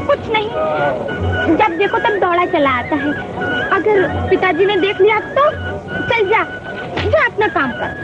कुछ नहीं, जब देखो तब दौड़ा चला आता है। अगर पिताजी ने देख लिया तो चल जा अपना काम कर।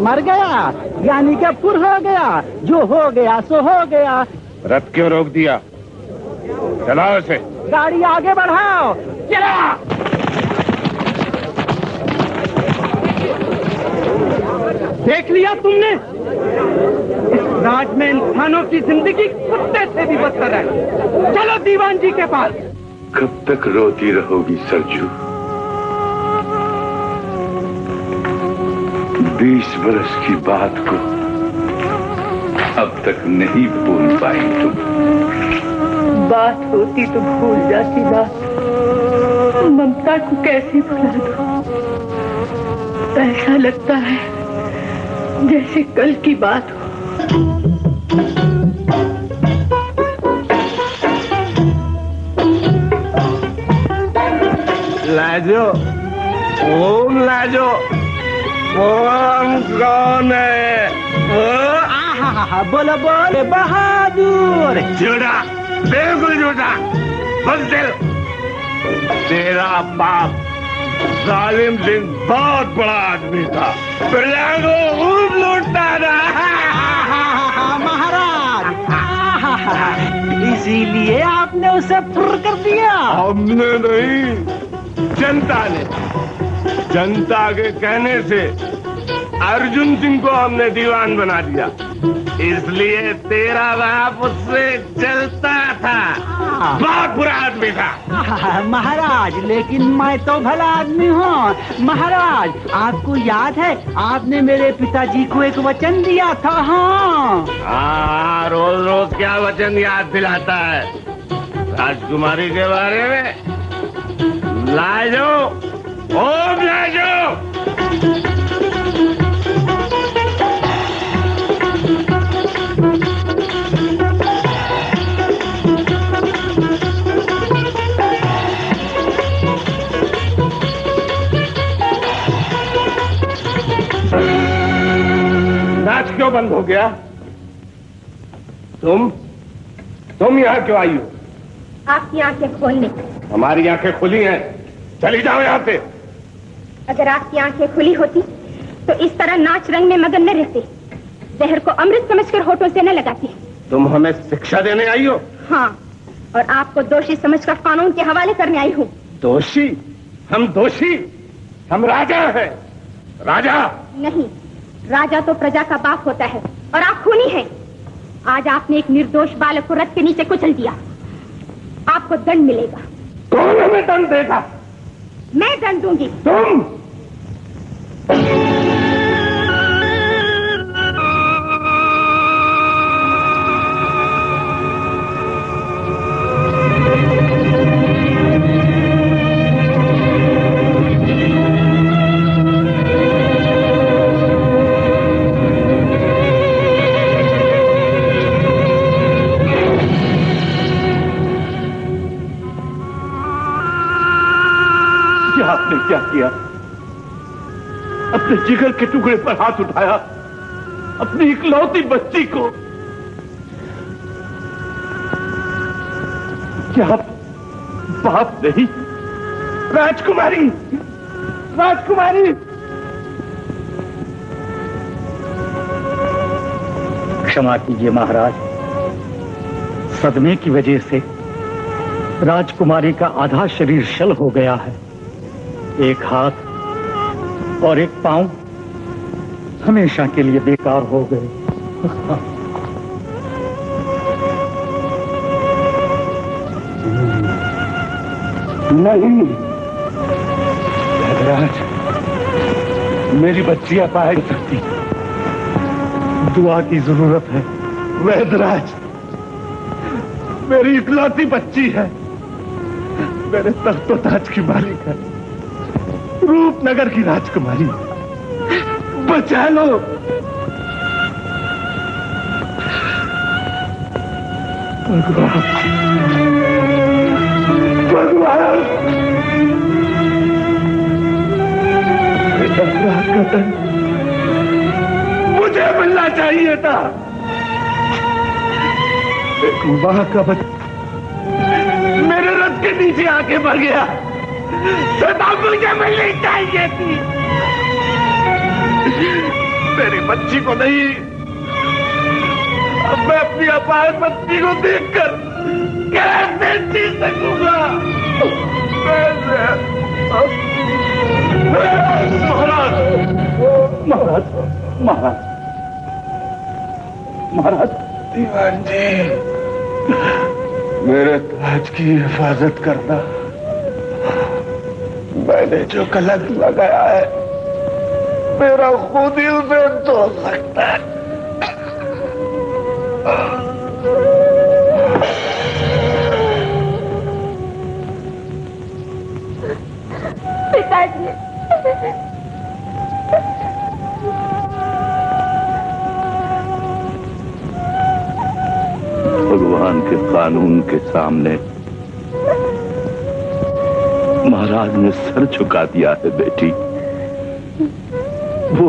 मर गया यानी क्या फुर हो गया, जो हो गया सो हो गया। रथ क्यों रोक दिया? चलाओ इसे। गाड़ी आगे बढ़ाओ। चला। देख लिया तुमने, इस राज में इंसानों की जिंदगी कुत्ते से भी बदतर है। चलो दीवान जी के पास। कब तक रोती रहोगी सरजू? 20 बरस की बात को अब तक नहीं भूल पाई तुम। बात होती तो भूल जाती बात, ममता को कैसे भुला दो? ऐसा लगता है जैसे कल की बात हो। लाजो, ओम लाजो, कौन है? बोलो बोले बहादुर। झूठा, बिल्कुल झूठा, बदल। तेरा बाप जालिम सिंह बहुत बड़ा आदमी था, प्रजा को खूब लूटता था। महाराज, इसीलिए आपने उसे फुर कर दिया? हमने नहीं, जनता ने। जनता के कहने से अर्जुन सिंह को हमने दीवान बना दिया, इसलिए तेरा बाप उससे चलता था। बहुत बुरा आदमी था। महाराज, लेकिन मैं तो भला आदमी हूँ। महाराज, आपको याद है आपने मेरे पिताजी को एक वचन दिया था? हाँ, रोज रोज क्या वचन याद दिलाता है? राजकुमारी के बारे में? लाजो, ओम लाजो, क्यों बंद हो गया? तुम यहाँ क्यों आई हो? आपकी आंखें खोलने। हमारी आंखें खुली हैं, चली जाओ यहाँ से। अगर आपकी आंखें खुली होती तो इस तरह नाच रंग में मगन न रहते, जहर को अमृत समझकर होठों से न लगाती। तुम हमें शिक्षा देने आई हो? हाँ, और आपको दोषी समझकर कानून के हवाले करने आई हूँ। दोषी? हम दोषी? हम राजा हैं। राजा नहीं, राजा तो प्रजा का बाप होता है और आप खूनी हैं। आज आपने एक निर्दोष बालक को रथ के नीचे कुचल दिया, आपको दंड मिलेगा। कौन हमें दंड देगा? मैं दंड दूंगी। तुम? आपने क्या किया? अपने जिगर के टुकड़े पर हाथ उठाया, अपनी इकलौती बच्ची को। क्या बाप नहीं? राजकुमारी, राजकुमारी! क्षमा कीजिए महाराज, सदमे की वजह से राजकुमारी का आधा शरीर शल हो गया है। एक हाथ और एक पांव हमेशा के लिए बेकार हो गए। नहीं राज, मेरी बच्ची अपाहिज सकती, दुआ की जरूरत है। वैदराज, मेरी इकलौती बच्ची है, मेरे तख्तो ताज की मालिक है, रूपनगर की राजकुमारी, बचा लो। भगवान, मुझे मिलना चाहिए था। एक मां का बच्चा मेरे रथ के नीचे आके मर गया, सदा मुझे मिलनी चाहिए थी। मेरी बच्ची को नहीं, अब मैं अपनी अपाहिज बच्ची को देखकर कैसे जी सकूंगा? महाराज, महाराज, महाराज, महाराज। दीवान जी, मेरे ताज की हिफाजत करना। मैंने जो कलंक लगाया है, मेरा खुद ही उसे धो सकता है। पिताजी, भगवान के कानून के सामने महाराज ने सर झुका दिया है बेटी। वो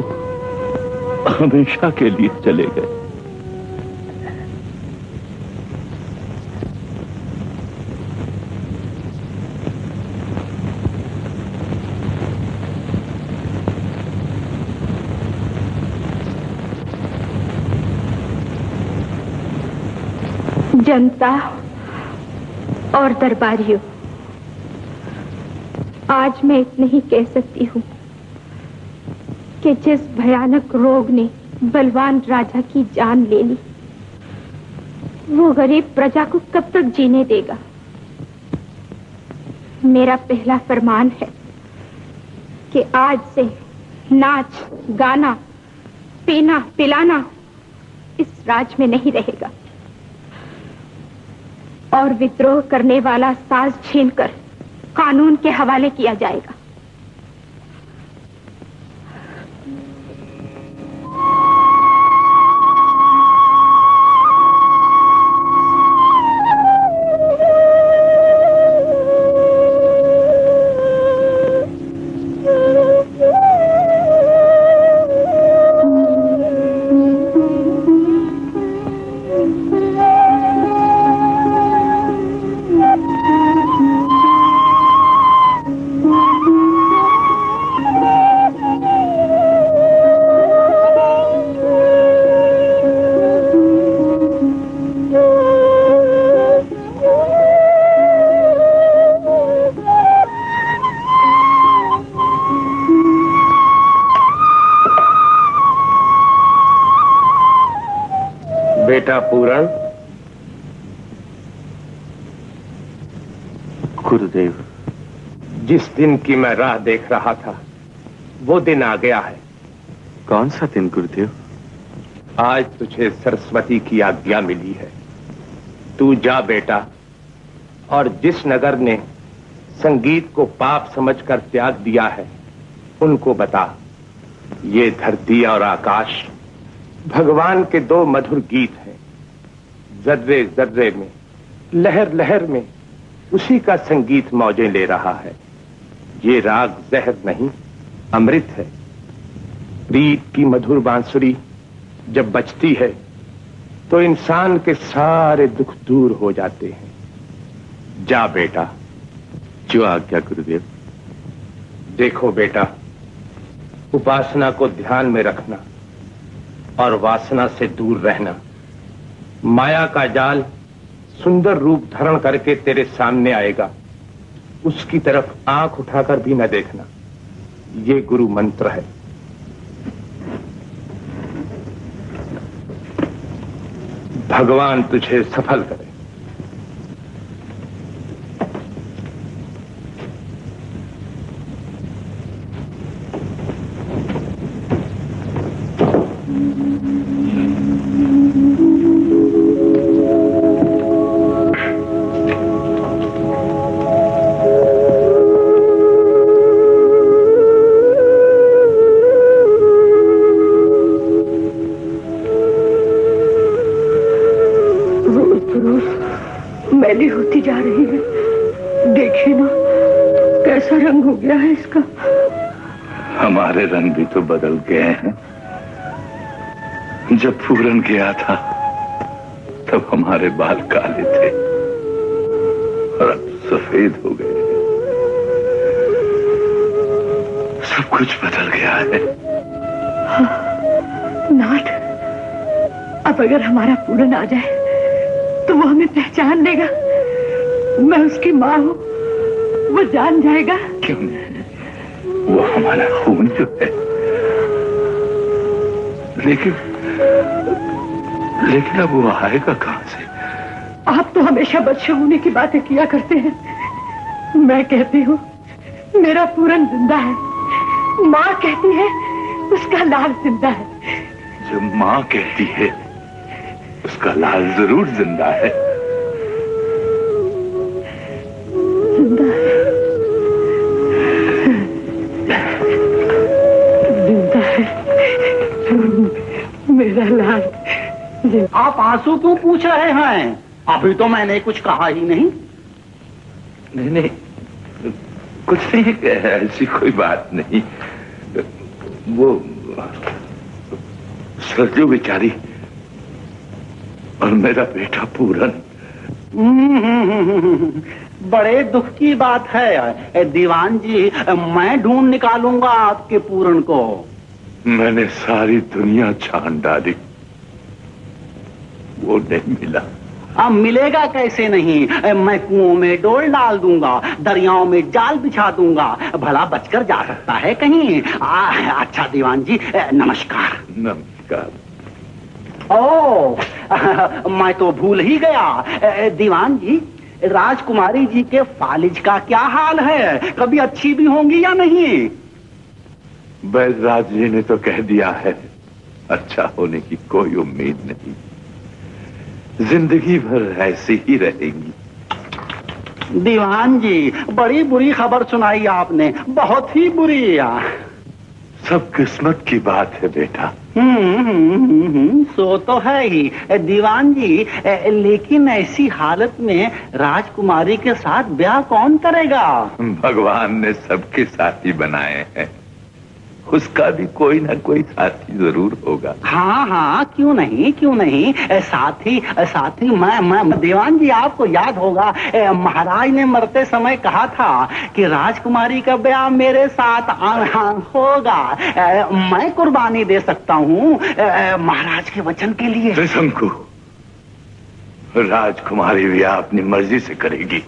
हमेशा के लिए चले गए। जनता और दरबारियों, आज मैं इतना ही कह सकती हूँ कि जिस भयानक रोग ने बलवान राजा की जान ले ली, वो गरीब प्रजा को कब तक जीने देगा? मेरा पहला फरमान है कि आज से नाच, गाना, पीना, पिलाना इस राज में नहीं रहेगा और विद्रोह करने वाला साज छीनकर कानून के हवाले किया जाएगा। बेटा पूरण। गुरुदेव, जिस दिन की मैं राह देख रहा था वो दिन आ गया है। कौन सा दिन गुरुदेव? आज तुझे सरस्वती की आज्ञा मिली है। तू जा बेटा, और जिस नगर ने संगीत को पाप समझकर त्याग दिया है उनको बता, ये धरती और आकाश भगवान के दो मधुर गीत हैं। जर्रे जर्रे में, लहर लहर में उसी का संगीत मौजें ले रहा है। ये राग जहर नहीं, अमृत है। प्रीत की मधुर बांसुरी जब बजती है तो इंसान के सारे दुख दूर हो जाते हैं। जा बेटा। जो आज्ञा गुरुदेव। देखो बेटा, उपासना को ध्यान में रखना और वासना से दूर रहना। माया का जाल सुंदर रूप धारण करके तेरे सामने आएगा, उसकी तरफ आंख उठाकर भी न देखना। ये गुरु मंत्र है। भगवान तुझे सफल करे। मैली होती जा रही है। देखिए ना कैसा रंग हो गया है इसका। हमारे रंग भी तो बदल गए हैं। जब पूरन गया था तब हमारे बाल काले थे और अब सफेद हो गए। सब कुछ बदल गया है। नाथ, अब अगर हमारा पूरन आ जाए तो वो हमें पहचान लेगा। मैं उसकी माँ हूँ, वो जान जाएगा। क्यों नहीं, वो हमारा खून जो है। लेकिन अब वो आएगा कहां से? आप तो हमेशा बदशगुनी की बातें किया करते हैं। मैं कहती हूँ मेरा पूरन जिंदा है। माँ कहती है उसका लाल जिंदा है। जब माँ कहती है उसका लाल जरूर जिंदा है। जिंदा है, जिंदा है मेरा लाल। आप आंसू क्यों पूछ रहे हैं? अभी तो मैंने कुछ कहा ही नहीं। नहीं, कुछ नहीं, ऐसी कोई बात नहीं। वो सरजू बेचारी और मेरा बेटा पूरन। बड़े दुख की बात है दीवान जी। मैं ढूंढ निकालूंगा आपके पूरन को। मैंने सारी दुनिया छान डाली, वो नहीं मिला। अब मिलेगा कैसे नहीं? मैं कुओं में डोल डाल दूंगा, दरियाओं में जाल बिछा दूंगा, भला बचकर जा सकता है कहीं। अच्छा दीवान जी, नमस्कार। नमस्कार। ओ, मैं तो भूल ही गया। दीवान जी, राजकुमारी जी के फालिज का क्या हाल है? कभी अच्छी भी होंगी या नहीं? बैजराज जी ने तो कह दिया है अच्छा होने की कोई उम्मीद नहीं, जिंदगी भर ऐसी ही रहेंगी। दीवान जी, बड़ी बुरी खबर सुनाई आपने, बहुत ही बुरी। सब किस्मत की बात है बेटा। सो तो है ही दीवान जी, लेकिन ऐसी हालत में राजकुमारी के साथ ब्याह कौन करेगा? भगवान ने सबके साथी बनाए हैं, उसका भी कोई ना कोई साथी जरूर होगा। हाँ हाँ, क्यों नहीं, क्यों नहीं। साथी मैं दीवान जी, आपको याद होगा महाराज ने मरते समय कहा था कि राजकुमारी का ब्याह मेरे साथ होगा। मैं कुर्बानी दे सकता हूँ महाराज के वचन के लिए। त्रिशंकु, राजकुमारी ब्याह अपनी मर्जी से करेगी,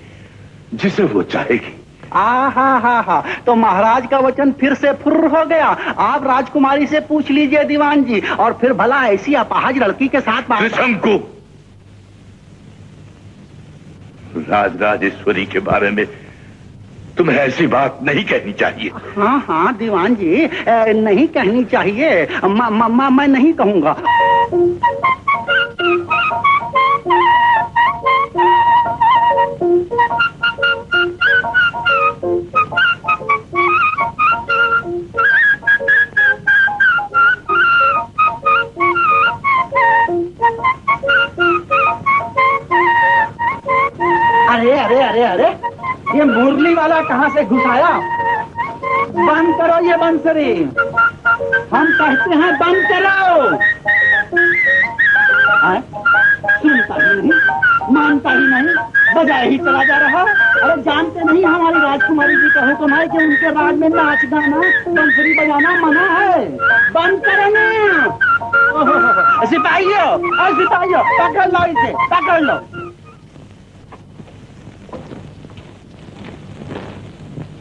जिसे वो चाहेगी। हा। तो महाराज का वचन फिर से फुर्र हो गया। आप राजकुमारी से पूछ लीजिए दीवान जी, और फिर भला ऐसी अपाहज लड़की के साथ त्रिशंकु, राज राजेश्वरी के बारे में तुम्हें ऐसी बात नहीं कहनी चाहिए। हाँ दीवान जी, नहीं कहनी चाहिए। मैं नहीं कहूंगा। अरे ये मुरली वाला कहाँ से घुस आया? बंद करो ये बंसरी, हम कहते हैं बंद करो। सुनता ही नहीं, मानता ही नहीं, बजाए ही चला जा रहा। अरे जानते नहीं हमारी राजकुमारी जी का हुक्म है कि उनके राज में नाच गाना बंसरी बजाना मना है। बंद करो ना। सिपाहियों पकड़ लो इसे, पकड़ लो।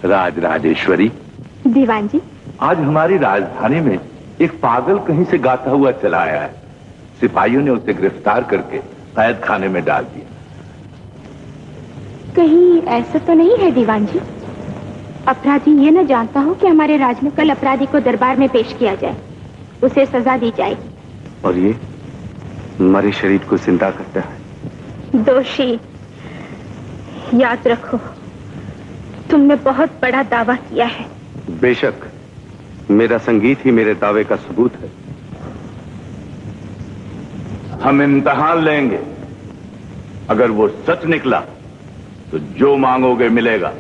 राज राजेश्वरी। दीवान जी, आज हमारी राजधानी में एक पागल कहीं से गाता हुआ चला आया है। सिपाहियों ने उसे गिरफ्तार करके कैद खाने में डाल दिया। कहीं ऐसा तो नहीं है दीवान जी? अपराधी ये न जानता हो कि हमारे राज में कल अपराधी को दरबार में पेश किया जाए, उसे सजा दी जाएगी। और ये मरे शरीर को जिंदा करता है। दोषी, याद रखो तुमने बहुत बड़ा दावा किया है। बेशक, मेरा संगीत ही मेरे दावे का सबूत है। हम इम्तिहान लेंगे, अगर वो सच निकला तो जो मांगोगे मिलेगा,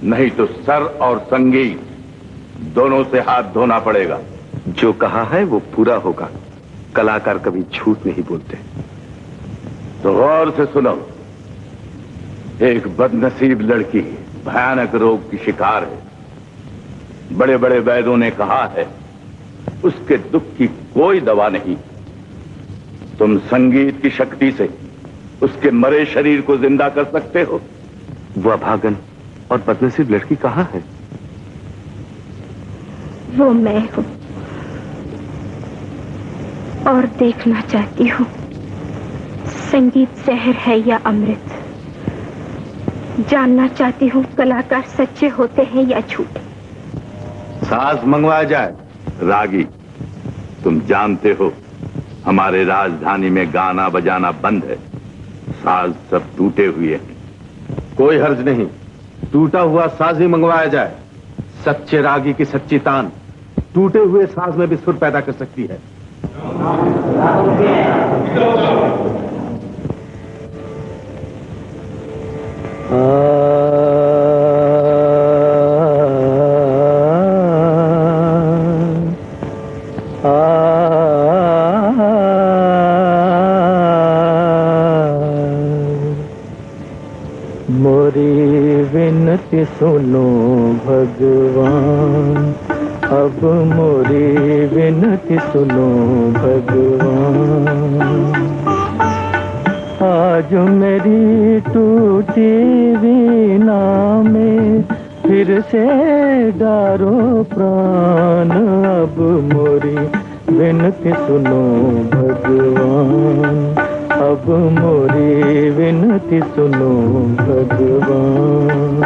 नहीं तो सर और संगीत दोनों से हाथ धोना पड़ेगा। जो कहा है वो पूरा होगा। कलाकार कभी झूठ नहीं बोलते। तो गौर से सुनो, एक बदनसीब लड़की भयानक रोग की शिकार है। बड़े बड़े वैद्यों ने कहा है उसके दुख की कोई दवा नहीं। तुम संगीत की शक्ति से उसके मरे शरीर को जिंदा कर सकते हो। वह भागन और बदनसीब लड़की कहाँ है? वो मैं हूं, और देखना चाहती हूँ संगीत जहर है या अमृत। जानना चाहती हूँ कलाकार सच्चे होते हैं या झूठे। साज मंगवाया जाए। रागी, तुम जानते हो हमारे राजधानी में गाना बजाना बंद है। साज सब टूटे हुए हैं। कोई हर्ज नहीं, टूटा हुआ साज ही मंगवाया जाए। सच्चे रागी की सच्ची तान टूटे हुए साज में भी सुर पैदा कर सकती है। मोरी विनती सुनो भगवान, अब मोरी विनती सुनो भगवान। आज मेरी टूटी वीणा में फिर से डारो प्राण, अब मोरी विनती सुनो भगवान, अब मोरी विनती सुनो भगवान।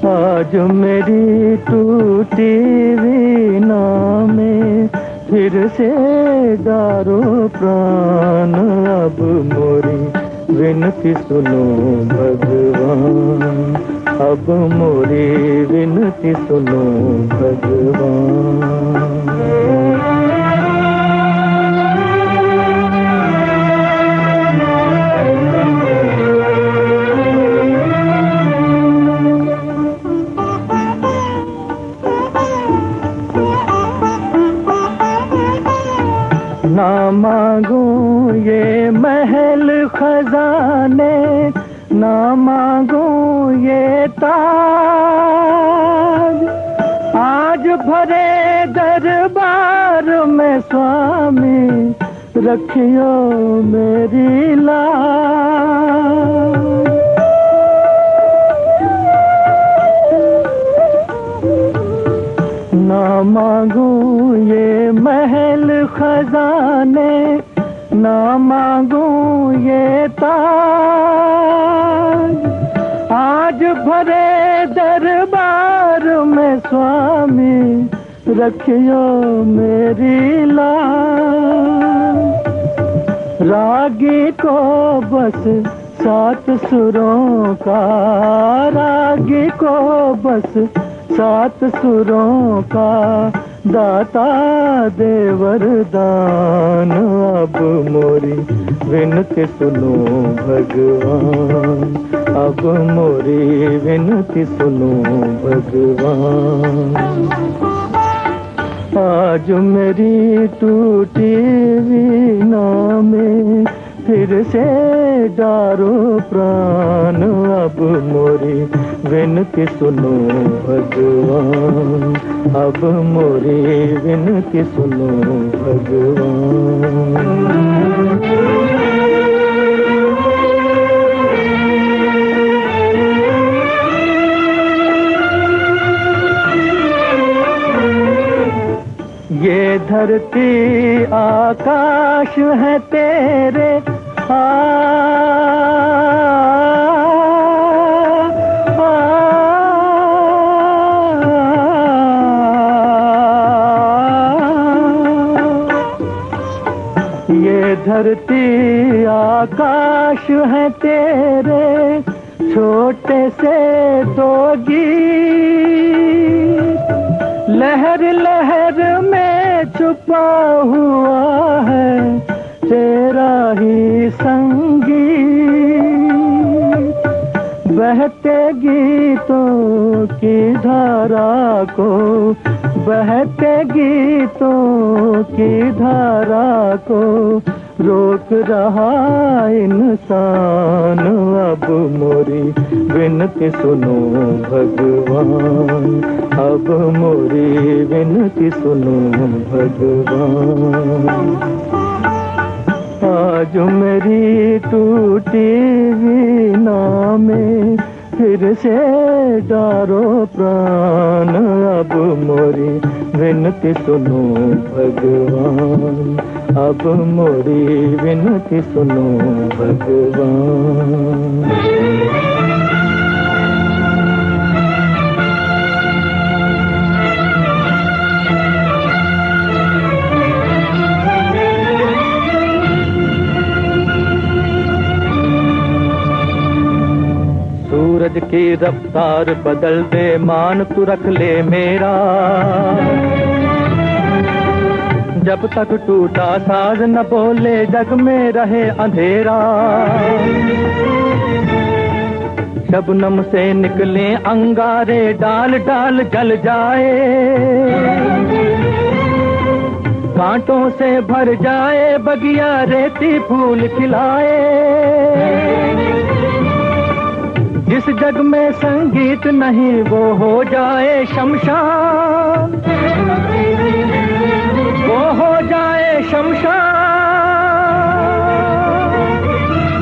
आज मेरी टूटी वीणा में फिर से डारो प्राण, अब मोरी विनती सुनो भगवान, अब मोरी विनती सुनो भगवान। ना मांगो ये महल खजाने, ना मांगो ये ताज, आज भरे दरबार में स्वामी रखियो मेरी लाज। मांगू ये महल खजाने, ना मांगू ये ताज, आज भरे दरबार में स्वामी रखियो मेरी लाज। रागी को बस 7 सुरों का, रागी को बस 7 सुरों का दाता दे वरदान। अब मोरी विनती सुनो भगवान, अब मोरी विनती सुनो भगवान। आज मेरी टूटी वीणा में फिर से डारो प्राण, अब मोरी विनती सुनो भगवान, अब मोरी विनती सुनो भगवान। ये धरती आकाश है तेरे, ये धरती आकाश है तेरे, छोटे से 2 गीत, लहर लहर में छुपा हुआ है तेरा ही संगीत। बहते गीतों की धारा को, बहते गीतों की धारा को रोक रहा इंसान। अब मोरी विनती सुनो भगवान, अब मोरी विनती सुनो भगवान। आज मेरी टूटी वीणा में फिर से डारो प्राण, अब मोरी विनती सुनो भगवान, अब मोरी विनती सुनो भगवान। सूरज की रफ्तार बदल दे, मान तू रख ले मेरा, जब तक टूटा साज न बोले जग में रहे अंधेरा। शबनम से निकले अंगारे, डाल डाल जल जाए, कांटों से भर जाए बगिया, रेती फूल खिलाए। जिस जग में संगीत नहीं वो हो जाए शमशान, वो हो जाए शमशान,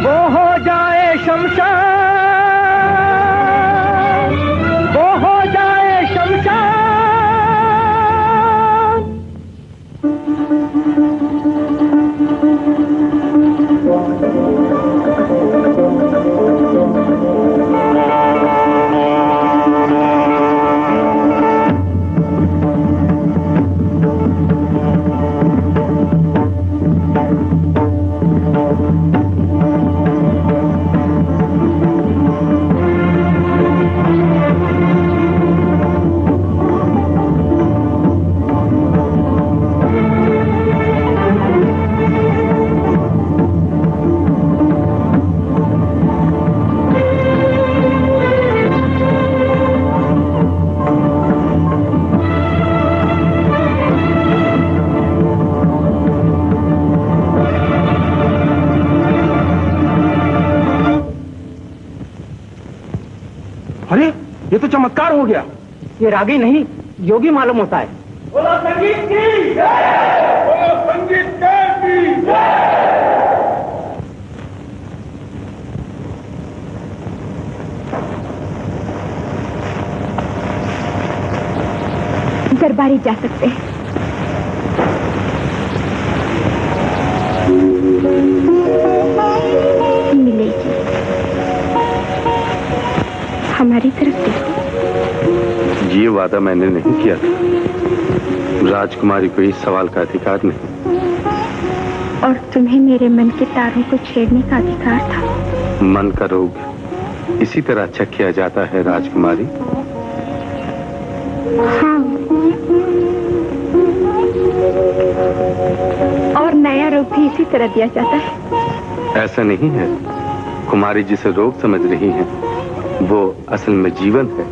वो हो जाए शमशान, वो हो जाए शमशान। अरे ये तो चमत्कार हो गया। ये रागी नहीं योगी मालूम होता है। बोलो संगीत की जय, बोलो संगीत की जय। दरबारी जा सकते हैं। मिलेगी। हमारी तरफ देखो। ये वादा मैंने नहीं किया था। राजकुमारी को इस सवाल का अधिकार नहीं। और तुम्हें मेरे मन के तारों को छेड़ने का अधिकार था। मन का रोग इसी तरह अच्छा किया जाता है राजकुमारी। हाँ। और नया रोग भी इसी तरह दिया जाता है। ऐसा नहीं है। कुमारी जिसे रोग समझ रही है वो असल में जीवन है।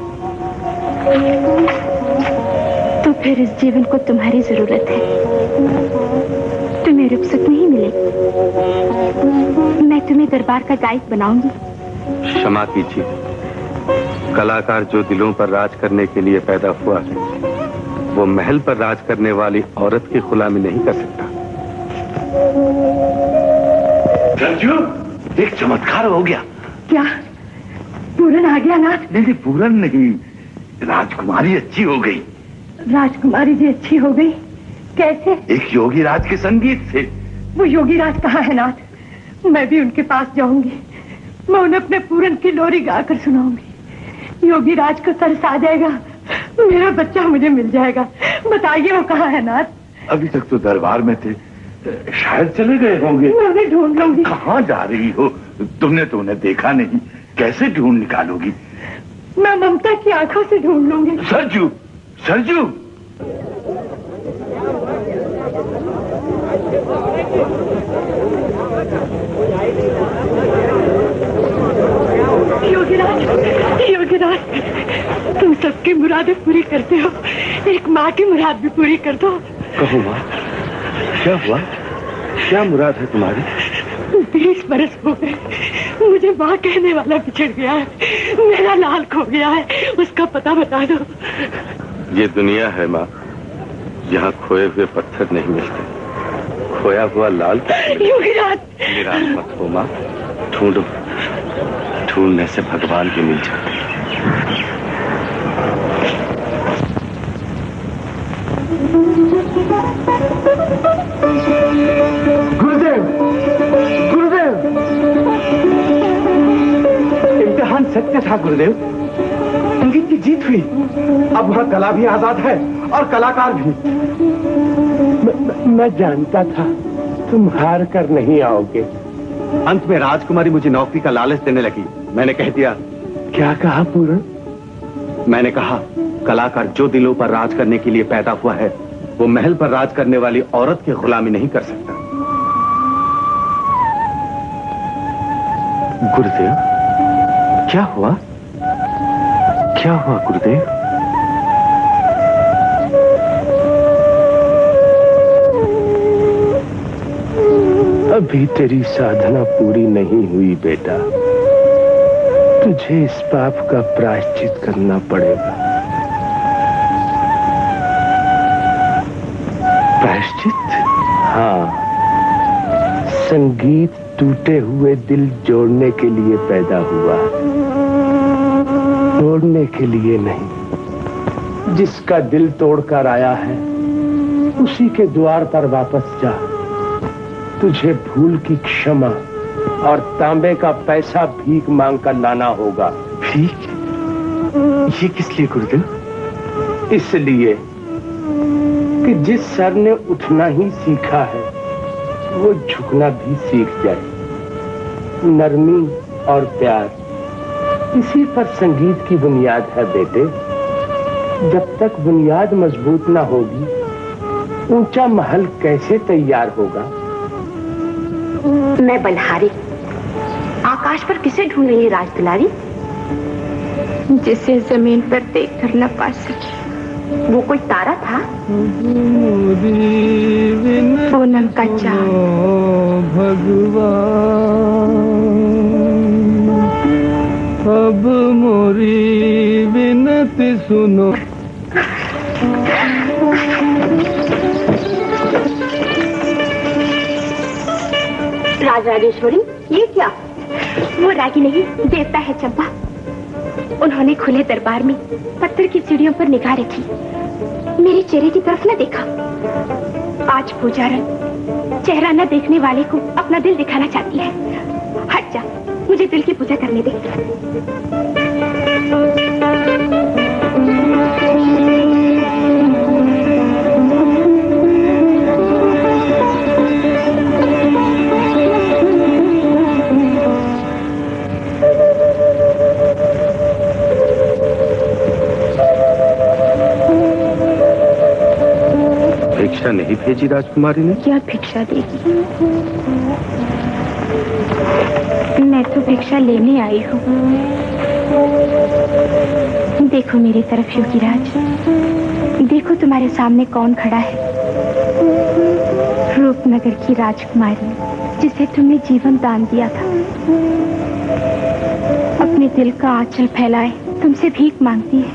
तो फिर इस जीवन को तुम्हारी जरूरत है। तुम्हें रुखसत नहीं मिलेगी। मैं तुम्हें दरबार का गायक बनाऊंगी। क्षमा कीजिए। कलाकार जो दिलों पर राज करने के लिए पैदा हुआ है वो महल पर राज करने वाली औरत की गुलामी नहीं कर सकता। सरजू, एक चमत्कार हो गया। क्या पूरन आ गया ना? नहीं, पूरन नहीं, राजकुमारी अच्छी हो गई। राजकुमारी जी अच्छी हो गई? कैसे? एक योगी राज के संगीत से। वो योगी राज कहाँ है नाथ? मैं भी उनके पास जाऊंगी। मैं उन्हें अपने पूरन की लोरी गाकर सुनाऊंगी। योगी राज को तरस आ जाएगा। मेरा बच्चा मुझे मिल जाएगा। बताइए वो कहाँ है नाथ? अभी तक तो दरबार में थे, शायद चले गए होंगे। मैं उन्हें ढूंढ लूंगी। कहाँ जा रही हो? तुमने तो उन्हें देखा नहीं, कैसे ढूंढ निकालोगी? मैं ममता की आंखों से ढूंढ लूंगी। सरजू, सरजू। योगीराज, योगीराज, तुम सबकी मुरादें पूरी करते हो, एक माँ की मुराद भी पूरी कर दो। कहो माँ, क्या हुआ? क्या मुराद है तुम्हारी? 20 बरस हो गए, मुझे माँ कहने वाला बिछड़ गया है। मेरा लाल खो गया है, उसका पता बता दो। ये दुनिया है माँ, यहाँ खोए हुए पत्थर नहीं मिलते, खोया हुआ लाल योगीराज। निराश मत हो माँ, ढूंढो, ढूंढने से भगवान भी मिल जाते हैं। गुरुदेव, गुरुदेव, इम्तिहान सत्य था गुरुदेव। संगीत की जीत हुई। अब वह कला भी आजाद है और कलाकार भी। मैं जानता था तुम हार कर नहीं आओगे। अंत में राजकुमारी मुझे नौकरी का लालच देने लगी। मैंने कह दिया। क्या कहा पूरन? मैंने कहा कलाकार जो दिलों पर राज करने के लिए पैदा हुआ है वो महल पर राज करने वाली औरत की गुलामी नहीं कर सकता। गुरुदेव, क्या हुआ? क्या हुआ गुरुदेव? अभी तेरी साधना पूरी नहीं हुई बेटा। तुझे इस पाप का प्रायश्चित करना पड़ेगा। प्रायश्चित? हाँ, संगीत टूटे हुए दिल जोड़ने के लिए पैदा हुआ, तोड़ने के लिए नहीं। जिसका दिल तोड़कर आया है उसी के द्वार पर वापस जा। तुझे भूल की क्षमा और तांबे का पैसा भीख मांग कर लाना होगा। भीख? ये किस लिए गुरुदेव? इसलिए कि जिस सर ने उठना ही सीखा है वो झुकना भी सीख जाए। नरमी और प्यार, इसी पर संगीत की बुनियाद है बेटे। जब तक बुनियाद मजबूत ना होगी ऊंचा महल कैसे तैयार होगा? मैं बलहारी आकाश पर किसे ढूंढ रही है राजदुलारी? जिसे जमीन पर देखकर न पा सके। वो कोई तारा था? पूनम का चांद। भगवान अब मोरी विनती सुनो। राजराजेश्वरी, ये क्या? वो रागी नहीं, देवता है चंपा। उन्होंने खुले दरबार में पत्थर की सीढ़ियों पर निगाह रखी मेरे चेहरे की तरफ न देखा। आज पूजारन चेहरा न देखने वाले को अपना दिल दिखाना चाहती है। हट जा, मुझे दिल की पूजा करने दे। भिक्षा नहीं भेजी राजकुमारी ने? क्या भिक्षा देगी? मैं तो भिक्षा लेने आई हूँ। देखो मेरी तरफ योगीराज, देखो तुम्हारे सामने कौन खड़ा है। रूपनगर की राजकुमारी जिसे तुमने जीवन दान दिया था, अपने दिल का आंचल फैलाए तुमसे भीख मांगती है।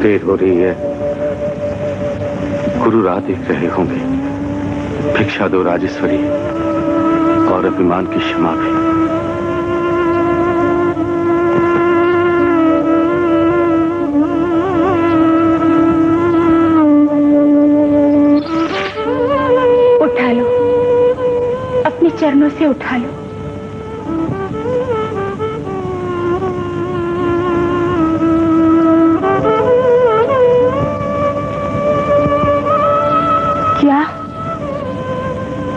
देर हो रही है, गुरु राह देख रहे होंगे। भिक्षा दो राजेश्वरी, और अभिमान की क्षमा भी। उठा लो, अपने चरणों से उठा लो। क्या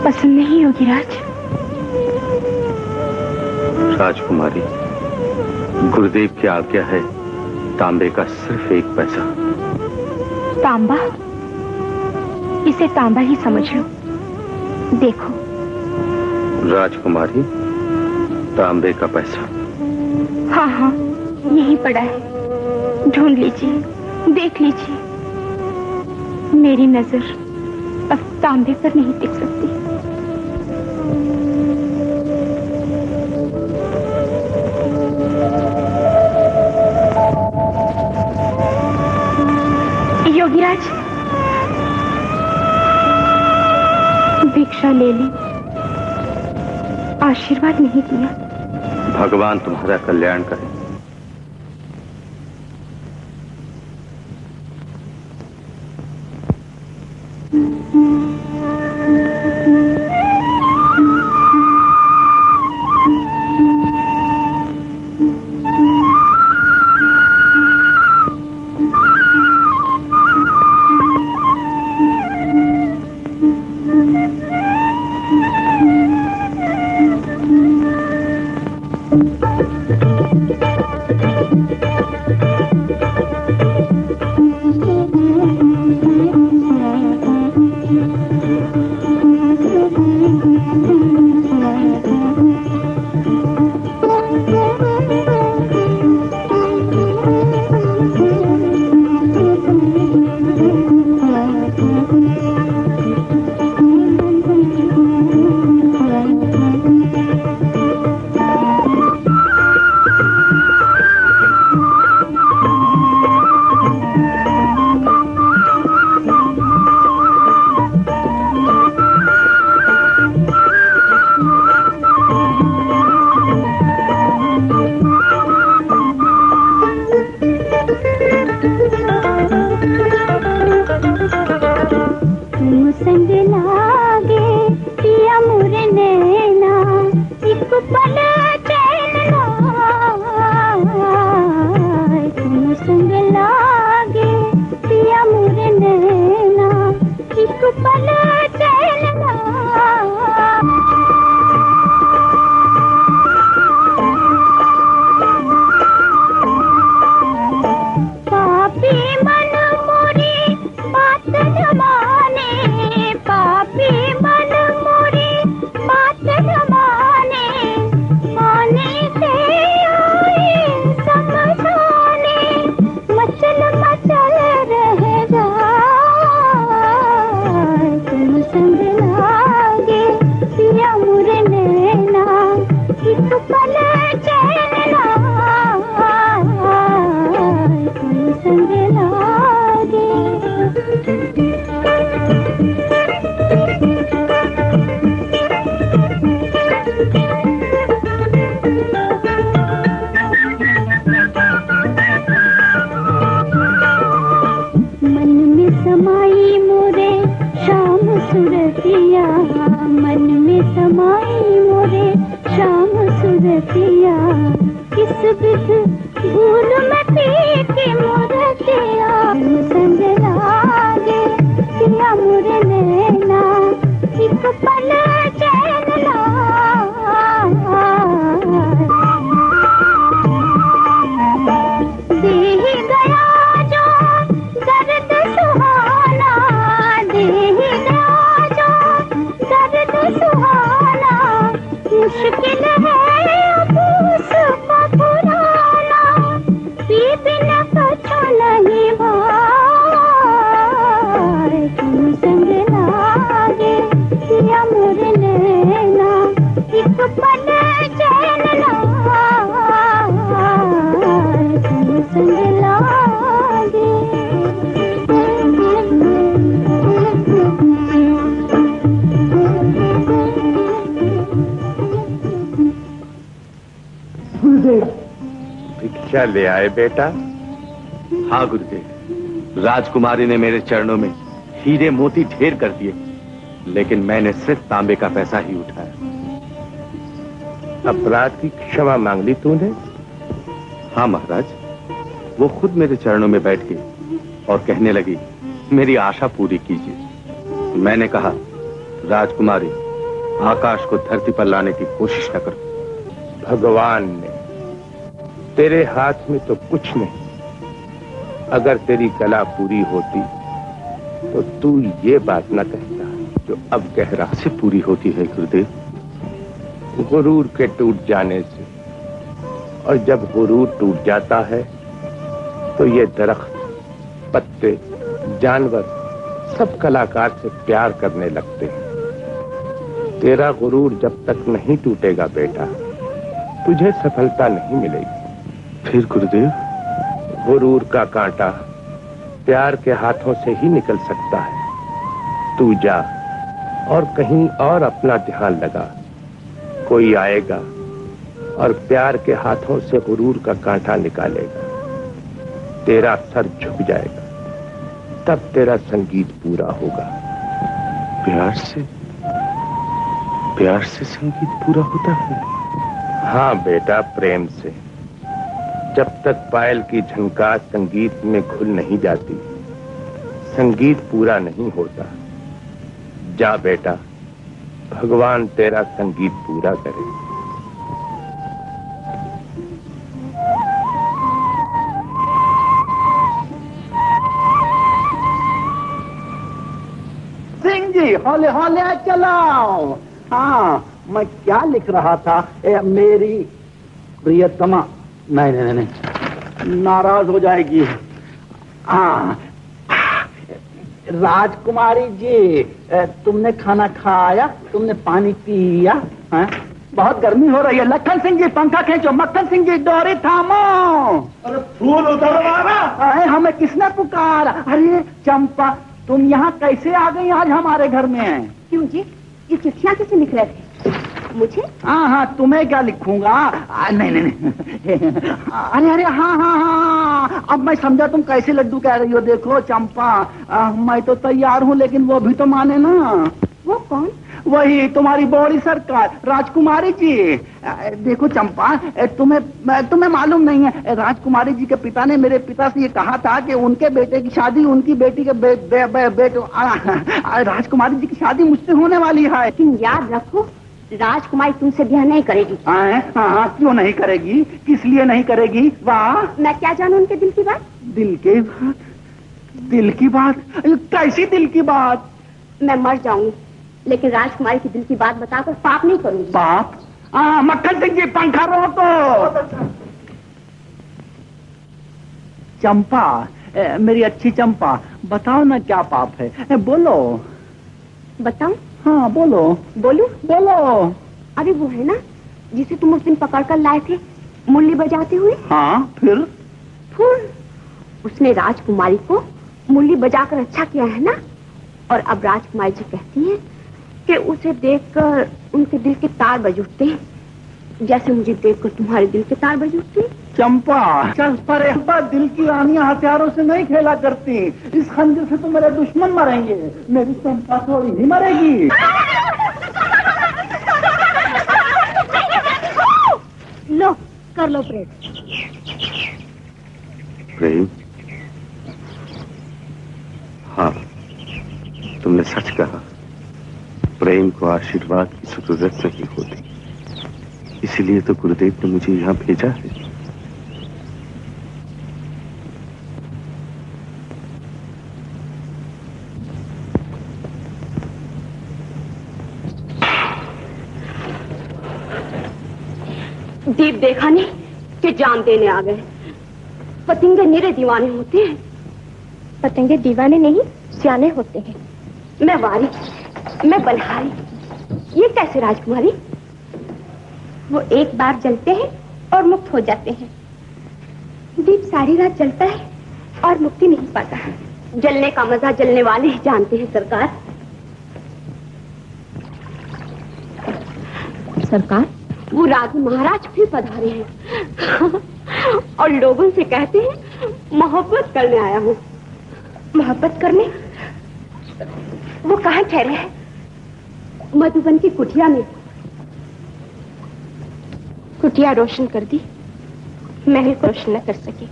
पसंद नहीं योगीराज? राजकुमारी, गुरुदेव की आज्ञा है, तांबे का सिर्फ 1 पैसा। तांबा? इसे तांबा ही समझ लो। देखो राजकुमारी, तांबे का पैसा। हाँ हाँ, यही पड़ा है, ढूंढ लीजिए, देख लीजिए। मेरी नजर अब तांबे पर नहीं टिक सकती। योगीराज, भिक्षा ले ली, आशीर्वाद नहीं दिया। भगवान तुम्हारा कल्याण करे। मन चैन संग लागे। गुरुदेव, भिक्षा ले आए बेटा? हाँ गुरुदेव, राजकुमारी ने मेरे चरणों में हीरे मोती ढेर कर दिए, लेकिन मैंने सिर्फ तांबे का पैसा ही उठाया। अपराध की क्षमा मांग ली तूने? हाँ महाराज, वो खुद मेरे चरणों में बैठ गई और कहने लगी, मेरी आशा पूरी कीजिए। मैंने कहा, राजकुमारी, आकाश को धरती पर लाने की कोशिश न करो। भगवान ने, तेरे हाथ में तो कुछ नहीं। अगर तेरी कला पूरी होती तो तू ये बात न कहता जो अब कह रहा। से पूरी होती है गुरुदेव? गुरूर के टूट जाने से। और जब गुरूर टूट जाता है तो ये दरख्त, पत्ते, जानवर सब कलाकार से प्यार करने लगते हैं। तेरा गुरूर जब तक नहीं टूटेगा बेटा, तुझे सफलता नहीं मिलेगी। फिर गुरुदेव? गुरूर का कांटा प्यार के हाथों से ही निकल सकता है। तू जा और कहीं और अपना ध्यान लगा। कोई आएगा और प्यार के हाथों से गुरूर का कांटा निकालेगा। तेरा सर झुक जाएगा, तब तेरा संगीत पूरा होगा। प्यार से संगीत पूरा होता है? हाँ बेटा, प्रेम से। जब तक पायल की झनकार संगीत में घुल नहीं जाती, संगीत पूरा नहीं होता। जा बेटा, भगवान तेरा संगीत पूरा करे। सिंह जी, हौले हौले चलाओ। हाँ, मैं क्या लिख रहा था? मेरी प्रियतमा, नहीं, नाराज हो जाएगी। हाँ, राजकुमारी जी, तुमने खाना खाया? तुमने पानी पिया? हाँ? बहुत गर्मी हो रही है। लखन सिंह जी, पंखा खींचो। मक्खन सिंह जी, डोरी थामो। अरे फूल उतरवाना। अरे हमें किसने पुकारा? अरे चंपा, तुम यहाँ कैसे आ गई आज हमारे घर में? क्यों जी, ये चिट्ठियाँ किसे लिख रहे थे? मुझे? हाँ, तुम्हें क्या लिखूंगा? नहीं। अरे हाँ, अब मैं समझा तुम कैसे लड्डू कह रही हो। देखो चंपा, मैं तो तैयार हूँ, लेकिन वो भी तो माने ना। वो कौन? वही तुम्हारी बड़ी सरकार, राजकुमारी जी। देखो चंपा, तुम्हें मालूम नहीं है, राजकुमारी जी के पिता ने मेरे पिता से ये कहा था कि उनके बेटे की शादी उनकी बेटी के बेटे राजकुमारी जी की शादी मुझसे होने वाली है। लेकिन याद रखो, राजकुमारी तुमसे ब्याह नहीं करेगी। हाँ, क्यों नहीं करेगी? किस लिए नहीं करेगी? वाह, मैं क्या जानूं उनके दिल की बात? दिल की बात? कैसी दिल की बात? मैं मर जाऊंगी, लेकिन राजकुमारी की दिल की बात बताकर पाप नहीं करूंगी। पाप? मक्खन सिंह जी, पंखा रोको। चंपा, मेरी अच्छी चंपा, बताओ ना क्या पाप है? बोलो। बताऊं? हाँ, बोलो। बोलूं? बोलो। अरे वो है ना, जिसे तुम उस दिन पकड़ कर लाए थे मुरली बजाते हुए। हाँ, फिर उसने राजकुमारी को मुरली बजाकर अच्छा किया है ना। और अब राजकुमारी जी कहती है कि उसे देखकर उनके दिल के तार बज उठते हैं, जैसे मुझे देखकर तुम्हारे दिल के तार बज उठते हैं। चंपा, दिल की रानियां हथियारों से नहीं खेला करती। इस खंजर से तो मेरे दुश्मन मरेंगे, मेरी चंपा थोड़ी ही मरेगी। लो, कर लो प्रेम। हाँ, तुमने सच कहा। प्रेम को आशीर्वाद की जरूरत नहीं होती, इसीलिए तो गुरुदेव ने मुझे यहाँ भेजा है। दीप देखा नहीं कि जान देने आ गए। पतंगे निरे दीवाने होते हैं। पतंगे दीवाने नहीं, सियाने होते हैं। मैं वारी, मैं बलहारी, ये कैसे राजकुमारी? वो एक बार जलते हैं और मुक्त हो जाते हैं। दीप सारी रात जलता है और मुक्ति नहीं पाता है। जलने का मजा जलने वाले ही जानते हैं सरकार। सरकार, वो राजू महाराज फिर पधारे हैं और लोगों से कहते हैं मोहब्बत करने आया हूँ। मोहब्बत करने? वो कहाँ ठहरे हैं? मधुबन की कुटिया में। कुटिया रोशन कर दी, महल को रोशन न कर सकी।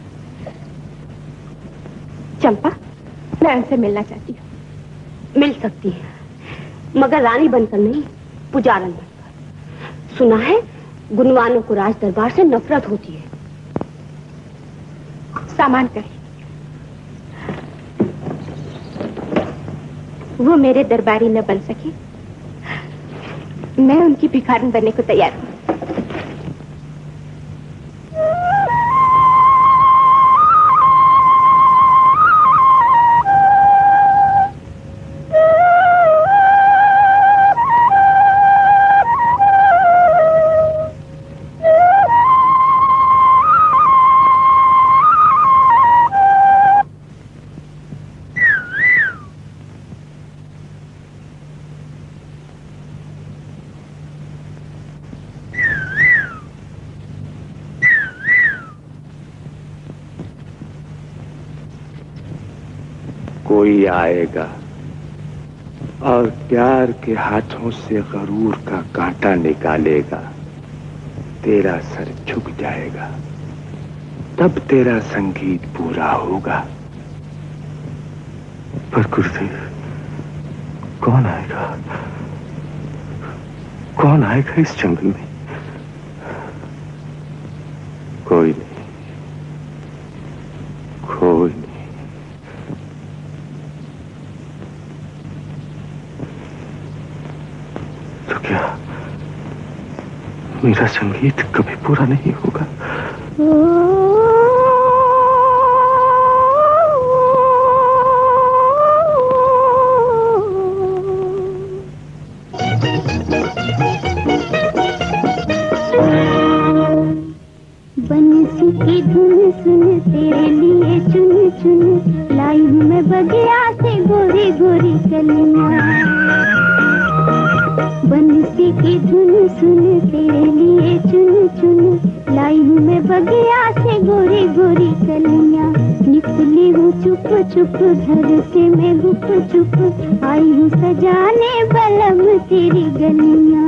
चंपा, मैं उनसे मिलना चाहती हूँ। मिल सकती है, मगर रानी बनकर नहीं, पुजारन बनकर। सुना है गुणवानों को राज दरबार से नफरत होती है। सामान करें। वो मेरे दरबारी न बन सके, मैं उनकी भिखारन बनने को तैयार हूँ। कोई आएगा और प्यार के हाथों से गरूर का कांटा निकालेगा। तेरा सर झुक जाएगा, तब तेरा संगीत पूरा होगा। पर गुरुदेव, कौन आएगा? कौन आएगा इस जंगल में? कोई नहीं, कोई नहीं। तो क्या मेरा संगीत कभी पूरा नहीं होगा? बंसी की धुन सुन तेरे लिए चुन चुन लाई हूँ मैं बगिया से गोरी गोरी कलियां। बंसी की धुन सुन तेरे लिए चुन चुन लाई हूँ मैं बगिया से गोरी गोरी कलियां। निकली हूँ चुप चुप घर से मैं गुप चुप आई हूँ सजाने बलम तेरी गलियां।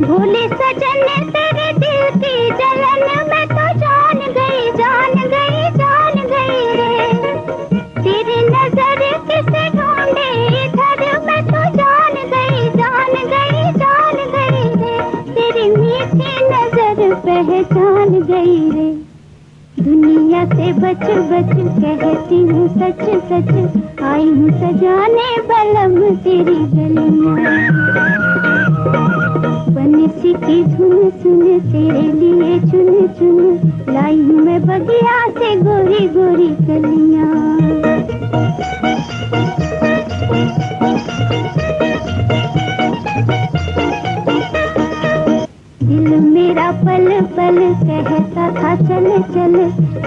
भोले सजन तेरे दिल की जलन मैं तो जान गई रे। तेरी नजर किसे ढूंढे इधर मैं तो जान गई रे। तेरी मीठी नजर पहचान गई रे। दुनिया से बच बच कहती हूँ सच सच आई हूँ सजाने बलम तेरी गलियां। बंसी की धुन सुन तेरे लिए चुन चुन लाई हूँ मैं बगिया से गोरी गोरी कलियां। दिल मेरा पल पल कहता था चल चल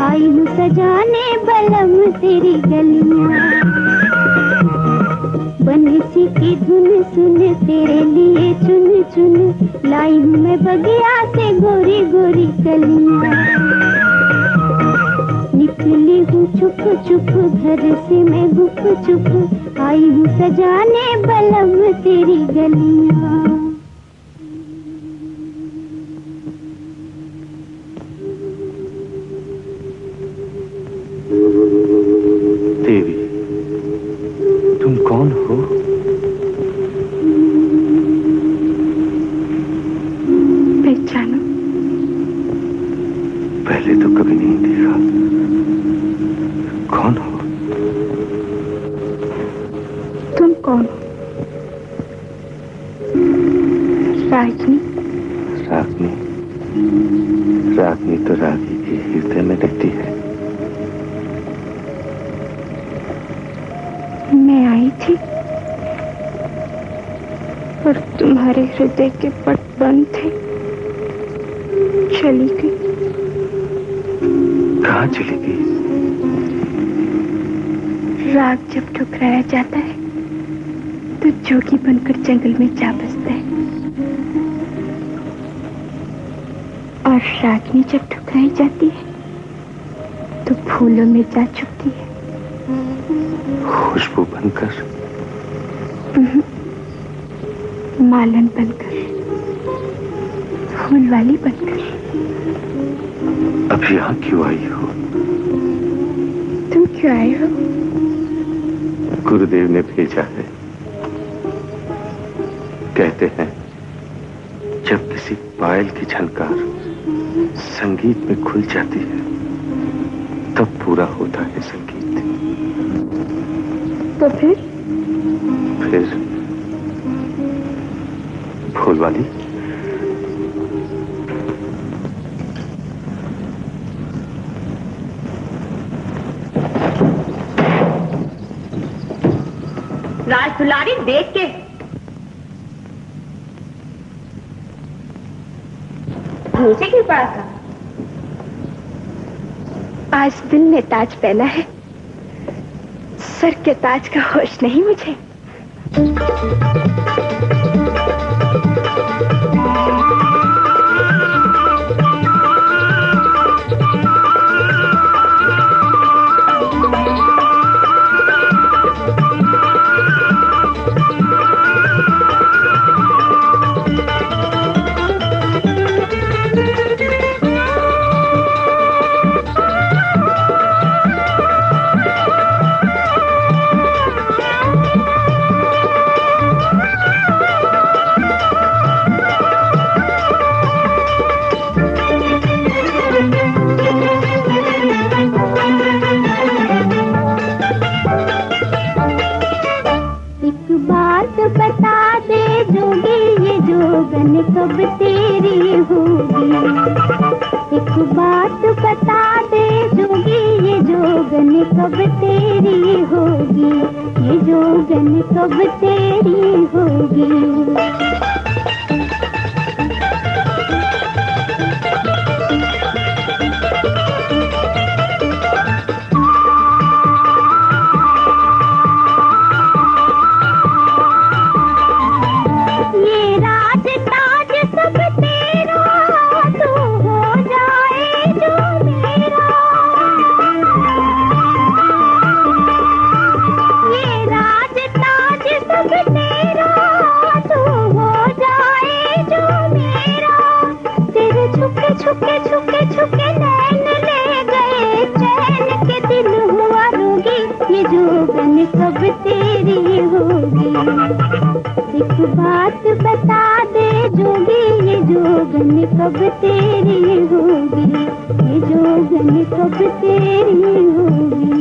आई हूँ सजाने बलम तेरी गलियां। बंसी की धुन सुन तेरे लिए चुन चुन लाई हूँ मैं बगिया से गोरी गोरी कलियां। निकली हूँ चुप चुप घर से मैं गुप चुप आई हूँ सजाने बलम तेरी गलियां। देवी, तुम कौन हो? पहचानो? पहले तुम कौन हो? रागनी। रागनी, रागनी तो रागी के हृदय में रहती है। मैं आई थी और तुम्हारे हृदय के पट बंद थे, चली गई। कहाँ चली गई? राग जब ठुकराया जाता है तो जोगी बनकर जंगल में जा बसता है, और रागनी जब ठुकराई जाती है तो फूलों में जा छुपती है। खुशबू बनकर? मालन बनकर, फूल वाली बनकर। अब यहाँ क्यों आई हो? तुम क्यों आए हो? गुरुदेव ने भेजा है। कहते हैं जब किसी पायल की झनकार संगीत में खुल जाती है तब पूरा होता है संगीत। तो फिर फूल वाली। राज दुलारी देख के नीचे क्यों पड़ा था? आज दिल ने ताज पहना है, सर के ताज का होश नहीं मुझे। कब तेरी होगी, एक बात बता दे जोगी, ये जोगन कब तेरी होगी, ये जोगन कब तेरी होगी। बात बता दे जोगी, ये जोगन कब तेरी होगी, ये जोगन कब तेरी होगी।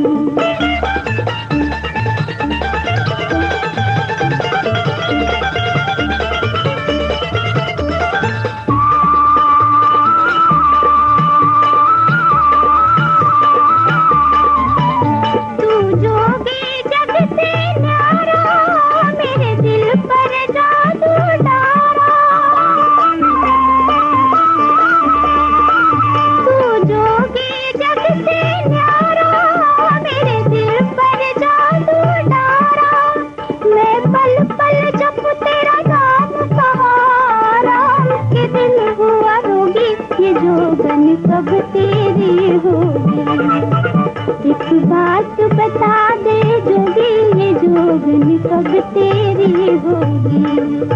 कब तेरी होगी, एक बात बता दे जोगी, ये जोगन कब तेरी होगी,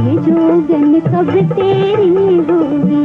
ये जोगन कब तेरी होगी।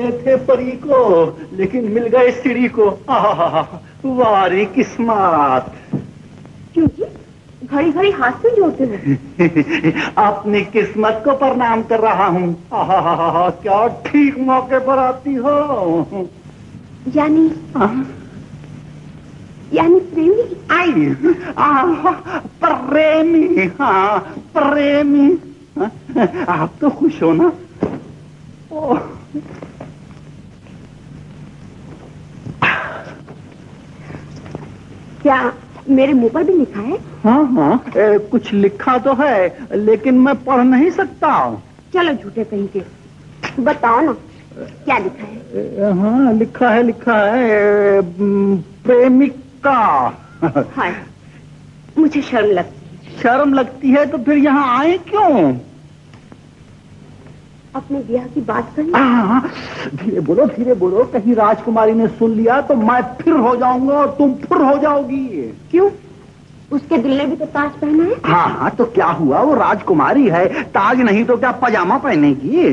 ढूंढे थे परी को, लेकिन मिल गए सीढ़ी को। वारी किस्मत। क्यों जी, घड़ी घड़ी हाथ से जोड़ते हो? अपनी किस्मत को प्रणाम कर रहा हूँ। क्या ठीक मौके पर आती हो। यानी प्रेमी? आई प्रेमी। हाँ प्रेमी। आप तो खुश हो ना? क्या मेरे मुंह पर भी लिखा है? हाँ, कुछ लिखा तो है, लेकिन मैं पढ़ नहीं सकता। चलो झूठे कहीं के, बताओ ना क्या लिखा है? हाँ लिखा है प्रेमिका। हाय, मुझे शर्म लगती है। शर्म लगती है तो फिर यहाँ आए क्यों? अपने ब्याह की बात करनी। धीरे बोलो, कहीं राजकुमारी ने सुन लिया तो मैं फिर हो जाऊंगा और तुम फिर हो जाओगी। क्यों? उसके दिल ने भी तो ताज पहना है। हाँ तो क्या हुआ, वो राजकुमारी है, ताज नहीं तो क्या पजामा पहनेगी?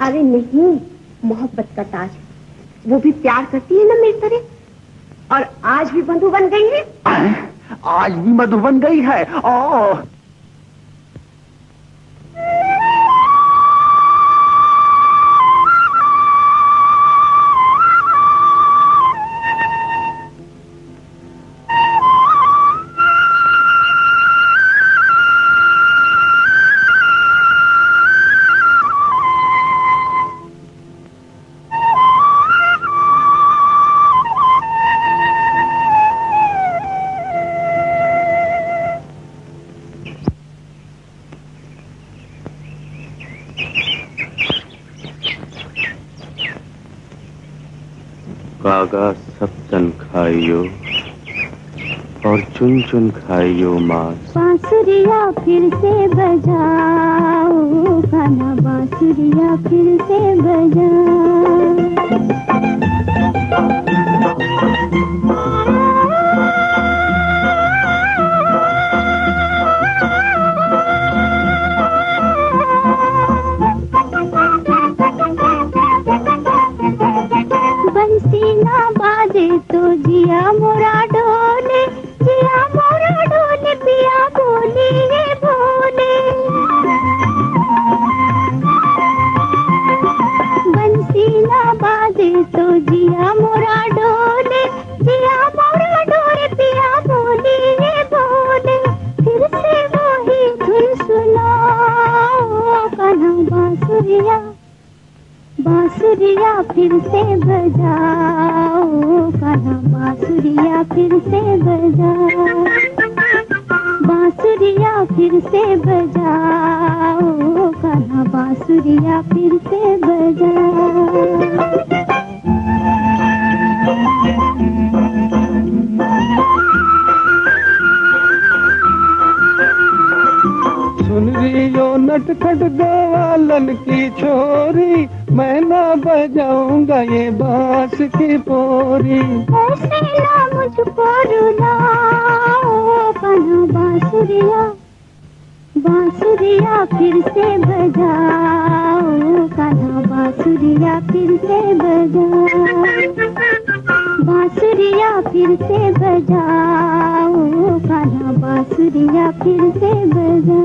अरे नहीं, मोहब्बत का ताज। वो भी प्यार करती है ना मेरी तरह, और आज भी बंधु बन गई है। आज भी मधु बन गई है। कागा सब तन खाइयो और चुन चुन खाइयो मांस। बांसुरिया फिर से बजाओ गाना, बांसुरिया फिर से बजाओ। बंसी ना बाजे तो जिया मोरा डोले, जिया मोरा डोले, पिया बोले ये बोले। बंसी ना बाजे तो जिया मोरा डोले, जिया मोरा डोले, पिया बोले ये बोले। फिर से वही धुन सुनाओ कान्हा, बांसुरिया बांसुरिया फिर से बजाओ कान्हा, बांसुरिया फिर से बजाओ। बांसुरिया फिर से बजाओ कान्हा, बांसुरिया फिर से बजाओ। सुन रियो नटखट ग्वालन की छोरी, मैं ना बजाऊंगा ये बांस की पोरी। ऐसे ना मुझको रुलाओ कान्हा, बांसुरिया बांसुरिया फिर से बजाओ कान्हा, बांसुरिया फिर से बजाओ। बांसुरिया फिर से बजाओ कान्हा, बांसुरिया फिर से बजाओ।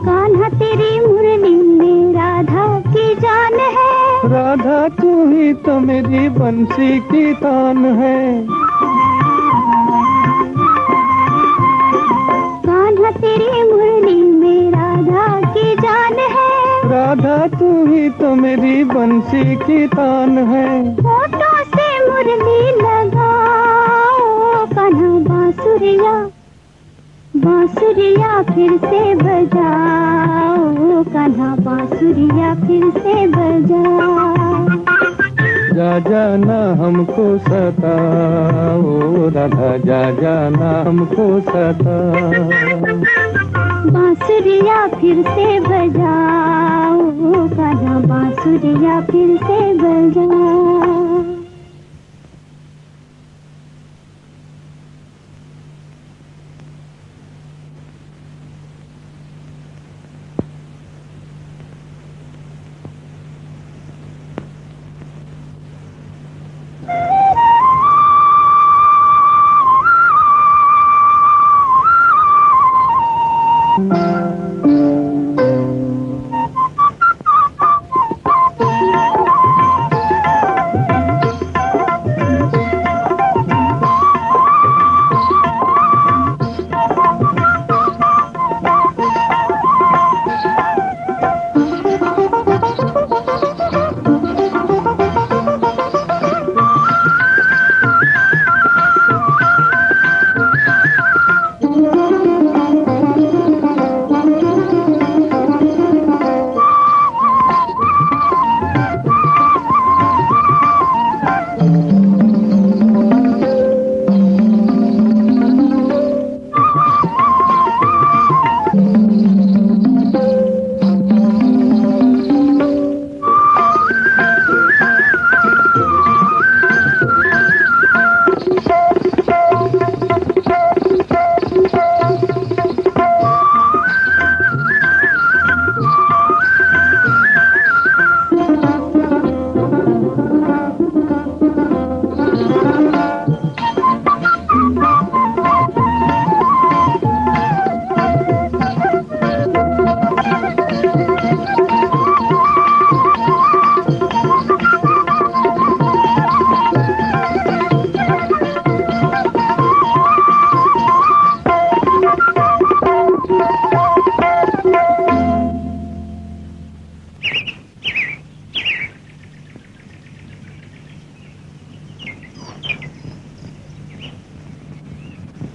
कान्हा तेरी मुरली में राधा की जान है, राधा तू ही तो मेरी बंसी की तान है। कान्हा तेरी मुरली में राधा की जान है, राधा तू ही तो मेरी बंसी की तान है। होठों से मुरली लगाओ कान्हा, बांसुरिया बांसुरिया फिर से बजाओ कान्हा, बांसुरिया फिर से बजाओ। जा जाना हमको सताओ राधा, जा जाना हमको सताओ। बांसुरिया फिर से बजाओ ओ कान्हा बांसुरिया फिर से बजा।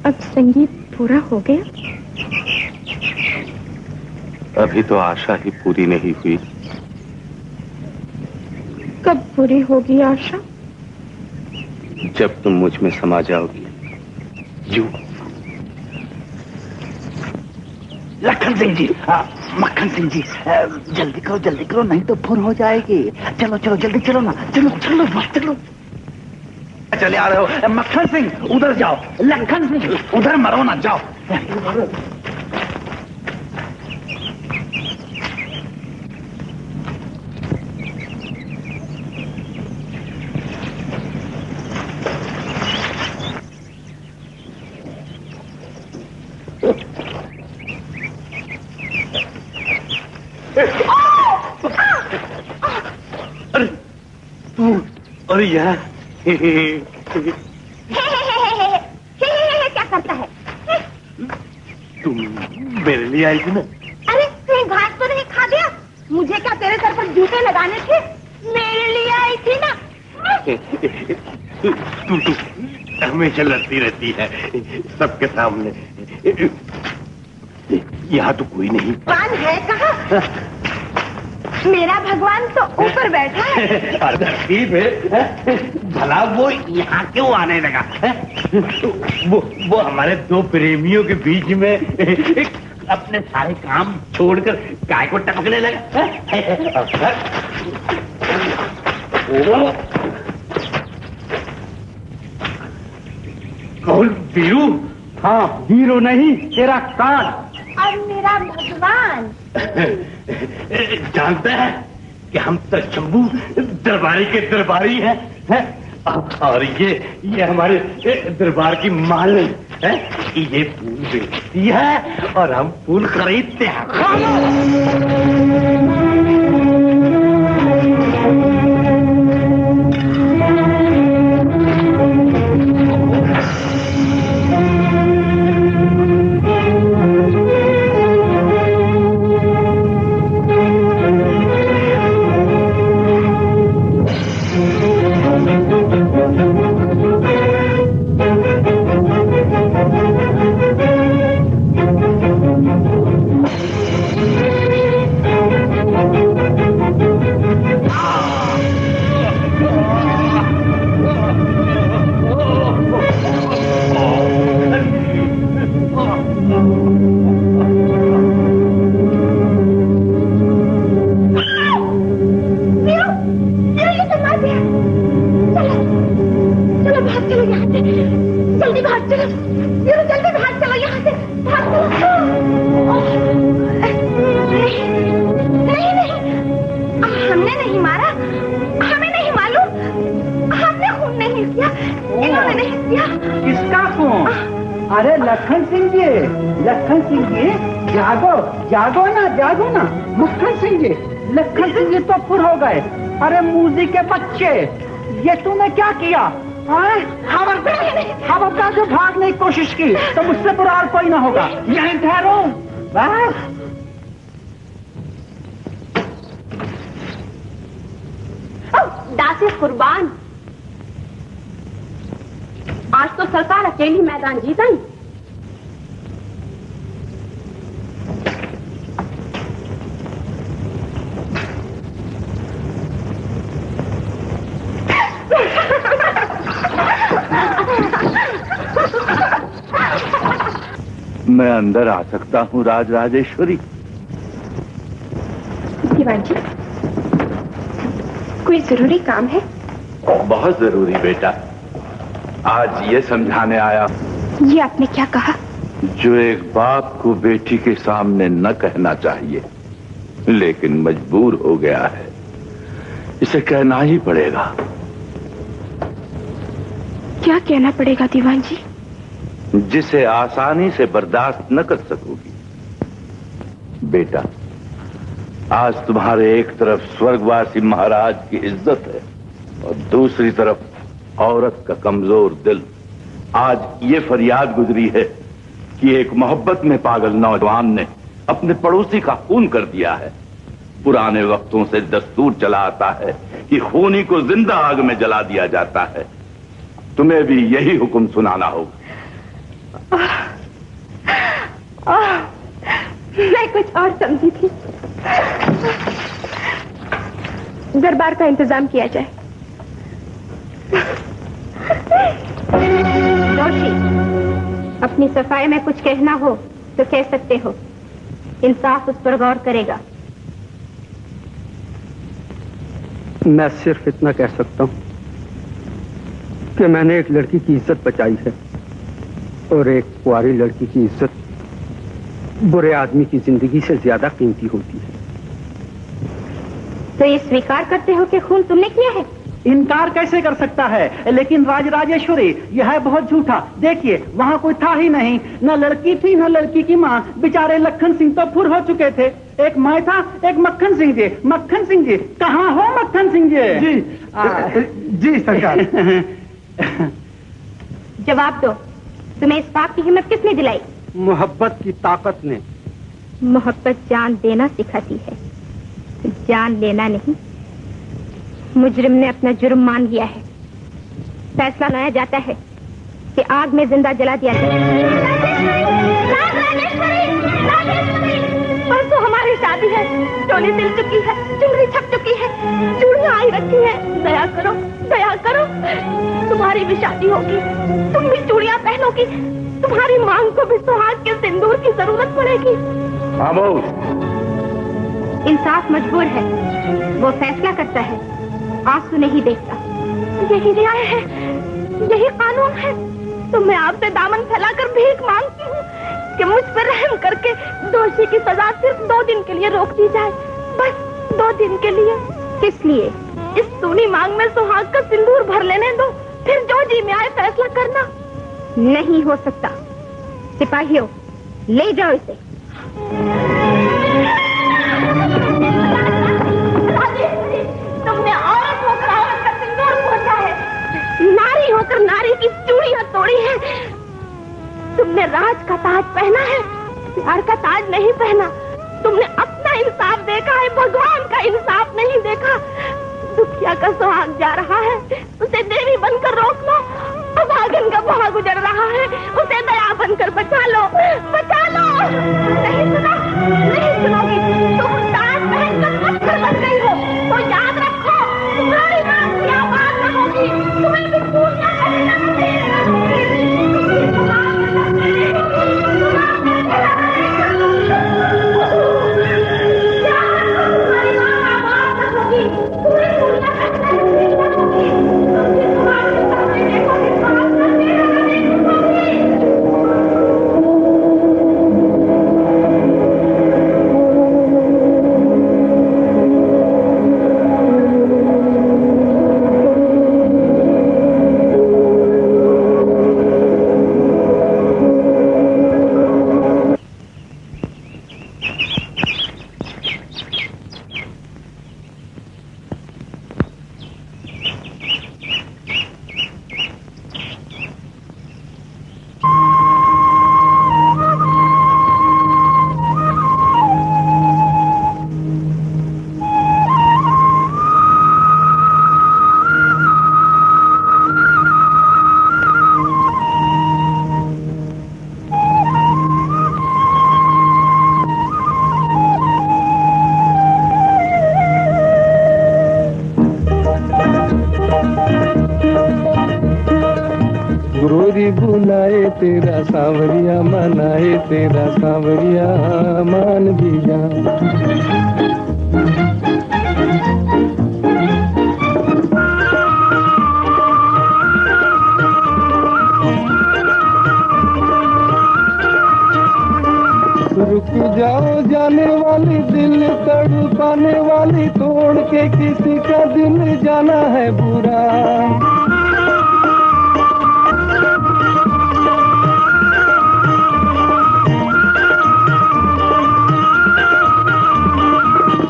अब संगीत पूरा हो गया? अभी तो आशा ही पूरी नहीं हुई। कब पूरी होगी आशा? जब तुम मुझ में समा जाओगी। यूं। लखन सिंह जी, मक्खन सिंह जी, जल्दी करो नहीं तो फुर हो जाएगी। चलो चलो जल्दी चलो ना, चलो चलो चलो। चले आ रहे हो मक्खन सिंह, उधर जाओ। लखन सिंह उधर मरो ना, जाओ। अरे तू, अरे यार क्या करता है? तुम मेरे लिए आई थी ना? अरे कहीं घास तो नहीं खा गया? मुझे क्या तेरे सर पर जूते लगाने थे? मेरे लिए आई थी ना? तू हमेशा लड़ती रहती है सबके सामने। यहाँ तो कोई नहीं। भगवान है कहाँ? मेरा भगवान तो ऊपर बैठा है। धरती पे भला वो यहाँ क्यों आने लगा? वो हमारे दो प्रेमियों के बीच में अपने सारे काम छोड़कर काय को टपकने लगा। कौन? वीरू? हाँ, वीरू नहीं, तेरा कान। और मेरा भगवान जानता है कि हम तो शंभू दरबारी के दरबारी हैं, और ये हमारे दरबार की मालिन है। ये फूल बेचती है और हम फूल खरीदते हैं। भाग चलो यहाँ से, जल्दी भाग चलो, जल्दी भाग चलो यहाँ से, भाग चलो। नहीं नहीं, हमने नहीं मारा, हमें नहीं मालूम, हमने खून नहीं किया, इन्होंने नहीं किया। किसका खून? अरे लखन सिंह जी, लखन सिंह जी, जागो जागो ना, मक्खन सिंह जी, लखन सिंह जी तो फुर हो गए। अरे मूजी के बच्चे, ये तूने क्या किया? खबरदार जो भागने की कोशिश की तो मुझसे बुरा और कोई ना होगा। यहीं ठहरो बस। दासी कुर्बान, आज तो सरकार अकेली मैदान जीता ही। मैं अंदर आ सकता हूँ राजराजेश्वरी? दीवान जी, कोई जरूरी काम है? बहुत जरूरी बेटा, आज ये समझाने आया। ये आपने क्या कहा? जो एक बाप को बेटी के सामने न कहना चाहिए लेकिन मजबूर हो गया है, इसे कहना ही पड़ेगा। क्या कहना पड़ेगा दीवान जी? जिसे आसानी से बर्दाश्त न कर सकोगी। बेटा, आज तुम्हारे एक तरफ स्वर्गवासी महाराज की इज्जत है और दूसरी तरफ औरत का कमजोर दिल। आज ये फरियाद गुजरी है कि एक मोहब्बत में पागल नौजवान ने अपने पड़ोसी का खून कर दिया है। पुराने वक्तों से दस्तूर चला आता है कि खूनी को जिंदा आग में जला दिया जाता है। तुम्हें भी यही हुक्म सुनाना होगा। मैं कुछ और समझी थी। दरबार का इंतजाम किया जाए। जोशी, अपनी सफाई में कुछ कहना हो तो कह सकते हो, इंसाफ उस पर गौर करेगा। मैं सिर्फ इतना कह सकता हूं कि मैंने एक लड़की की इज्जत बचाई है और एक कुंवारी लड़की की इज्जत बुरे आदमी की जिंदगी से ज्यादा कीमती होती है। तो ये स्वीकार करते हो कि खून तुमने किया है? इनकार कैसे कर सकता है? लेकिन राजराजेश्वरी, यह है बहुत झूठा। देखिए, वहाँ कोई था ही नहीं, न लड़की थी न लड़की की माँ। बेचारे लखन सिंह तो फुर हो चुके थे। एक मैं था, एक मक्खन सिंह जी। मक्खन सिंह जी, कहाँ हो मक्खन सिंह जी? जी सरकार। जवाब दो, तुम्हें इस पाप की हिम्मत किसने दिलाई? मोहब्बत की ताकत ने। मोहब्बत जान देना सिखाती है, जान लेना नहीं। मुजरिम ने अपना जुर्म मान लिया है। फैसला लाया जाता है कि आग में जिंदा जला दिया जाए। परसों हमारी शादी है, टोली सिल चुकी है, चुनरी छप चुकी है, चूड़ियां आई रखी है। दया करो, दया करो। तुम्हारी भी शादी होगी, तुम भी चूड़ियां पहनोगी, तुम्हारी मांग को भी सुहाग के सिंदूर की जरूरत पड़ेगी। खामोश। इंसाफ मजबूर है, वो फैसला करता है, आंसू नहीं देखता। यही न्याय है, यही कानून है। तो मैं आपसे दामन फैलाकर भीख मांगती हूँ कि मुझ पर रहम करके दोषी की सजा सिर्फ 2 दिन के लिए रोक दी जाए। बस 2 दिन के लिए। किस लिए? इस सूनी मांग में सुहाग का सिंदूर भर लेने दो, फिर जो जी में आए फैसला करना। नहीं हो सकता। सिपाहियों, ले जाओ इसे। तुमने औरत होकर औरत का सिंदूर पहुंचा है, नारी होकर नारी की चूड़ियां तोड़ी है। तुमने राज का ताज पहना है, प्यार का ताज नहीं पहना। तुमने अपना इंसाफ देखा है, भगवान का इंसाफ नहीं देखा। दुखिया का सुहाग जा रहा है, उसे देवी बनकर रोक लो। अभागन का भाग गुजर रहा है, उसे दया बनकर बचा लो, बचा लो। नहीं सुना, नहीं सुनोगी। तुम ताज पहनकर पत्थर बन गई हो, तो याद रखो, तुम्हारी बात की आवाज न होगी। तुम्हें भी पूछना गोरी बुलाए तेरा सांवरिया मनाए तेरा सांवरिया मान भी जा। रुक जाओ जाने वाली दिल तड़पाने वाली, तोड़ के किसी का दिल जाना है बुरा।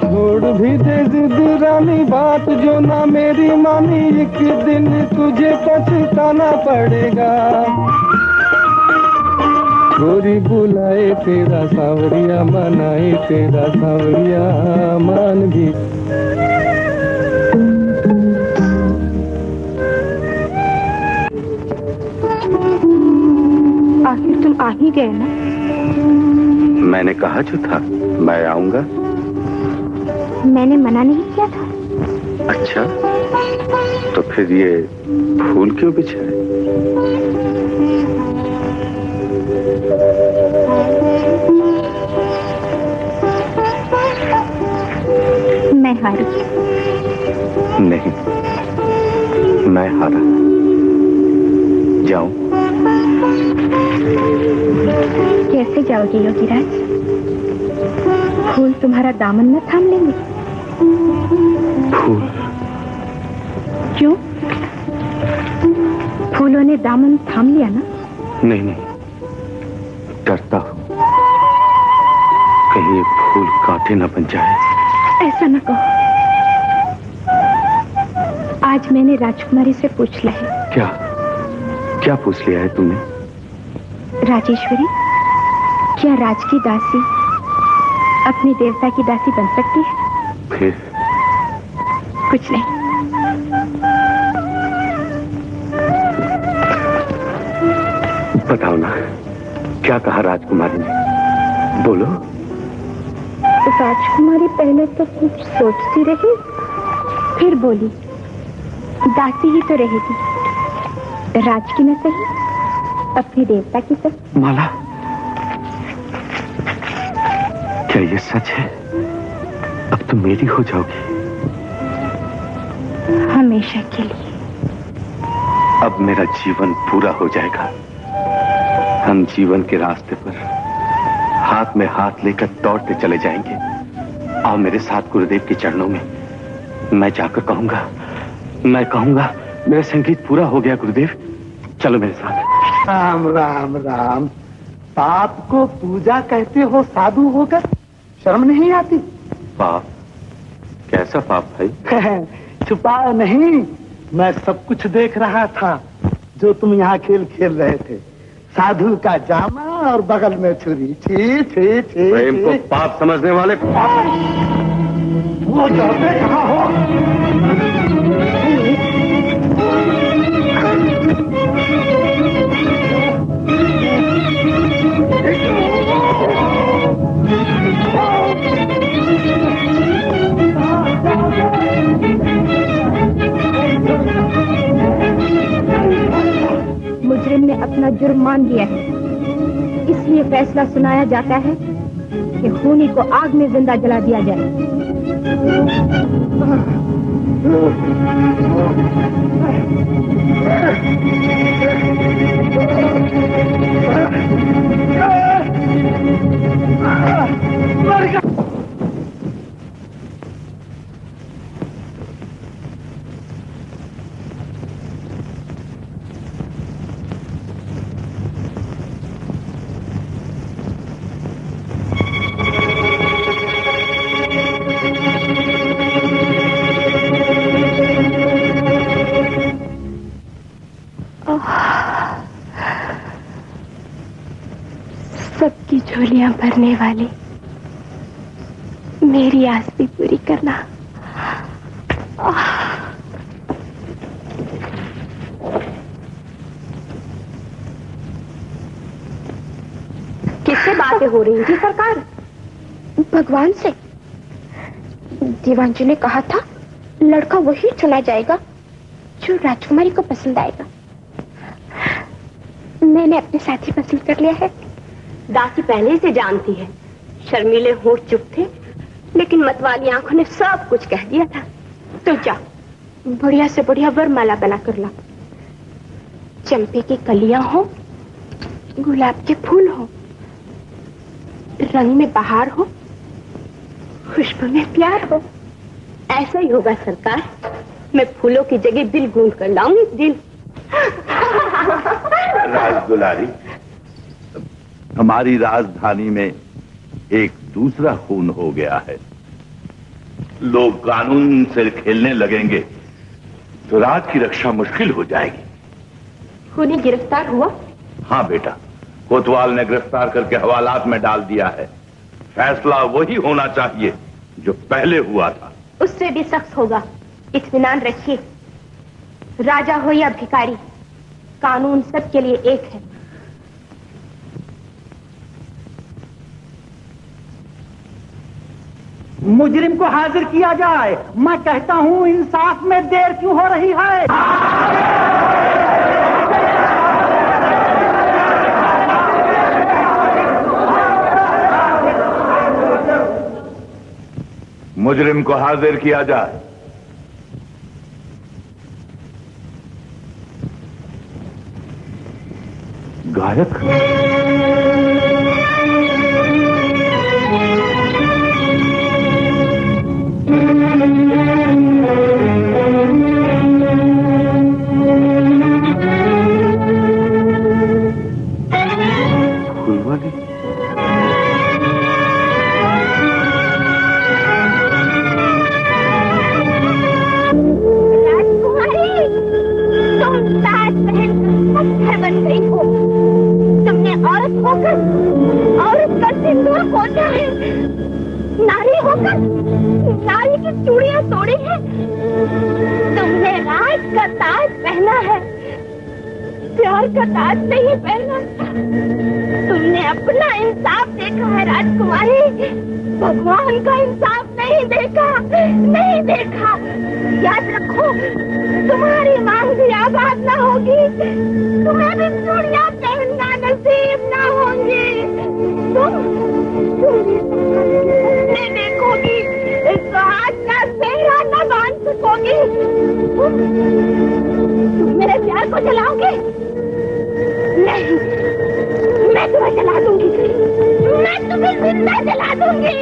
छोड़ भी दे जिद रानी, बात जो ना मेरी मानी, एक दिन तुझे पछताना पड़ेगा। गोरी बुलाए तेरा सांवरिया मनाए तेरा सांवरिया मान भी। आखिर तुम आ ही गए ना? मैंने कहा जो था मैं आऊंगा। मैंने मना नहीं किया था। अच्छा, तो फिर ये फूल क्यों बिछाए? मैं हारी। नहीं, मैं हारा। जाऊं? कैसे जाओगे योगीराज? फूल तुम्हारा दामन न थाम लेंगे? फूल? क्यों? फूलों ने दामन थाम लिया ना? नहीं नहीं, डरता हूं कहीं ये फूल कांटे न बन जाए। ऐसा न कहो। आज मैंने राजकुमारी से पूछ लिया है। क्या क्या पूछ लिया है तुमने? राजेश्वरी, क्या राज की दासी अपने देवता की दासी बन सकती है? फिर? कुछ नहीं। बताओ ना, क्या कहा राजकुमारी ने? बोलो। राजकुमारी पहले तो कुछ सोचती रही, फिर बोली, दासी ही तो रहेगी, राज की न सही, अपने देवता की तो। माला, क्या ये सच है? अब तुम मेरी हो जाओगी? हमेशा के लिए। अब मेरा जीवन पूरा हो जाएगा। हम जीवन के रास्ते पर हाथ में हाथ लेकर दौड़ते चले जाएंगे। आओ मेरे साथ गुरुदेव के चरणों में। मैं जाकर कहूंगा मेरा संगीत पूरा हो गया गुरुदेव, चलो मेरे साथ। राम राम राम। पाप को पूजा कहते हो साधु होकर? शर्म नहीं आती? पाप? कैसा पाप भाई? छुपा नहीं, मैं सब कुछ देख रहा था जो तुम यहाँ खेल खेल रहे थे। साधु का जामा और बगल में छुरी। छी छी छी। प्रेम को पाप समझने वाले। वो जाते कहाँ हो? मुजरिम ने अपना जुर्म मान लिया है, इसलिए फैसला सुनाया जाता है कि खूनी को आग में जिंदा जला दिया जाए। सबकी झोलियां भरने वाले, मेरी आस भी पूरी करना। किससे बातें हो रही थी सरकार? भगवान से। दीवान जी ने कहा था लड़का वही चुना जाएगा जो राजकुमारी को पसंद आएगा। मैंने अपने साथी पसंद कर लिया है। दासी पहले से जानती है। शर्मीले होठ चुप थे, लेकिन मतवाली आंखों ने सब कुछ कह दिया था। तो जा, बढ़िया से बढ़िया वरमाला बना कर ला। चंपे की कलियां हो, गुलाब के फूल हो, रंग में बहार हो, खुशबू में प्यार हो। ऐसा ही होगा सरकार। मैं फूलों की जगह दिल गूंथ कर लाऊंगी। दिल। राजदुलारी, हमारी राजधानी में एक दूसरा खून हो गया है। लोग कानून से खेलने लगेंगे तो राज की रक्षा मुश्किल हो जाएगी। खूनी गिरफ्तार हुआ? हाँ बेटा, कोतवाल ने गिरफ्तार करके हवालात में डाल दिया है। फैसला वही होना चाहिए जो पहले हुआ था। उससे भी सख्त होगा। इत्मीनान रखिए। राजा हो या भिखारी, कानून सबके लिए एक है। मुजरिम को हाजिर किया जाए। मैं कहता हूं, इंसाफ में देर क्यों हो रही है? मुजरिम को हाजिर किया जाए। गायक फूलवाली। राजकुमारी, तुम ताज पहनकर पत्थर बन गई हो। तुमने औरत होकर औरत का सिंदूर पोंछा है। नारी होकर नारी की चूड़ियां तोड़ी है। तुमने राज का ताज पहना है, प्यार का ताज नहीं पहना। तुमने अपना इंसाफ देखा है राजकुमारी, भगवान का इंसाफ नहीं देखा, नहीं देखा। याद रखो, तुम्हारी मांग भी आबाद ना होगी, तुम्हें भी चूड़ियां पहनना नसीब ना होंगी। तुम नहीं देखोगी, इस हाथ का सेहरा न बांध सकोगी। तुम मेरे प्यार को जलाओगे? नहीं, मैं तुम्हें जला दूंगी। मैं तुम्हें जिंदा जला दूंगी।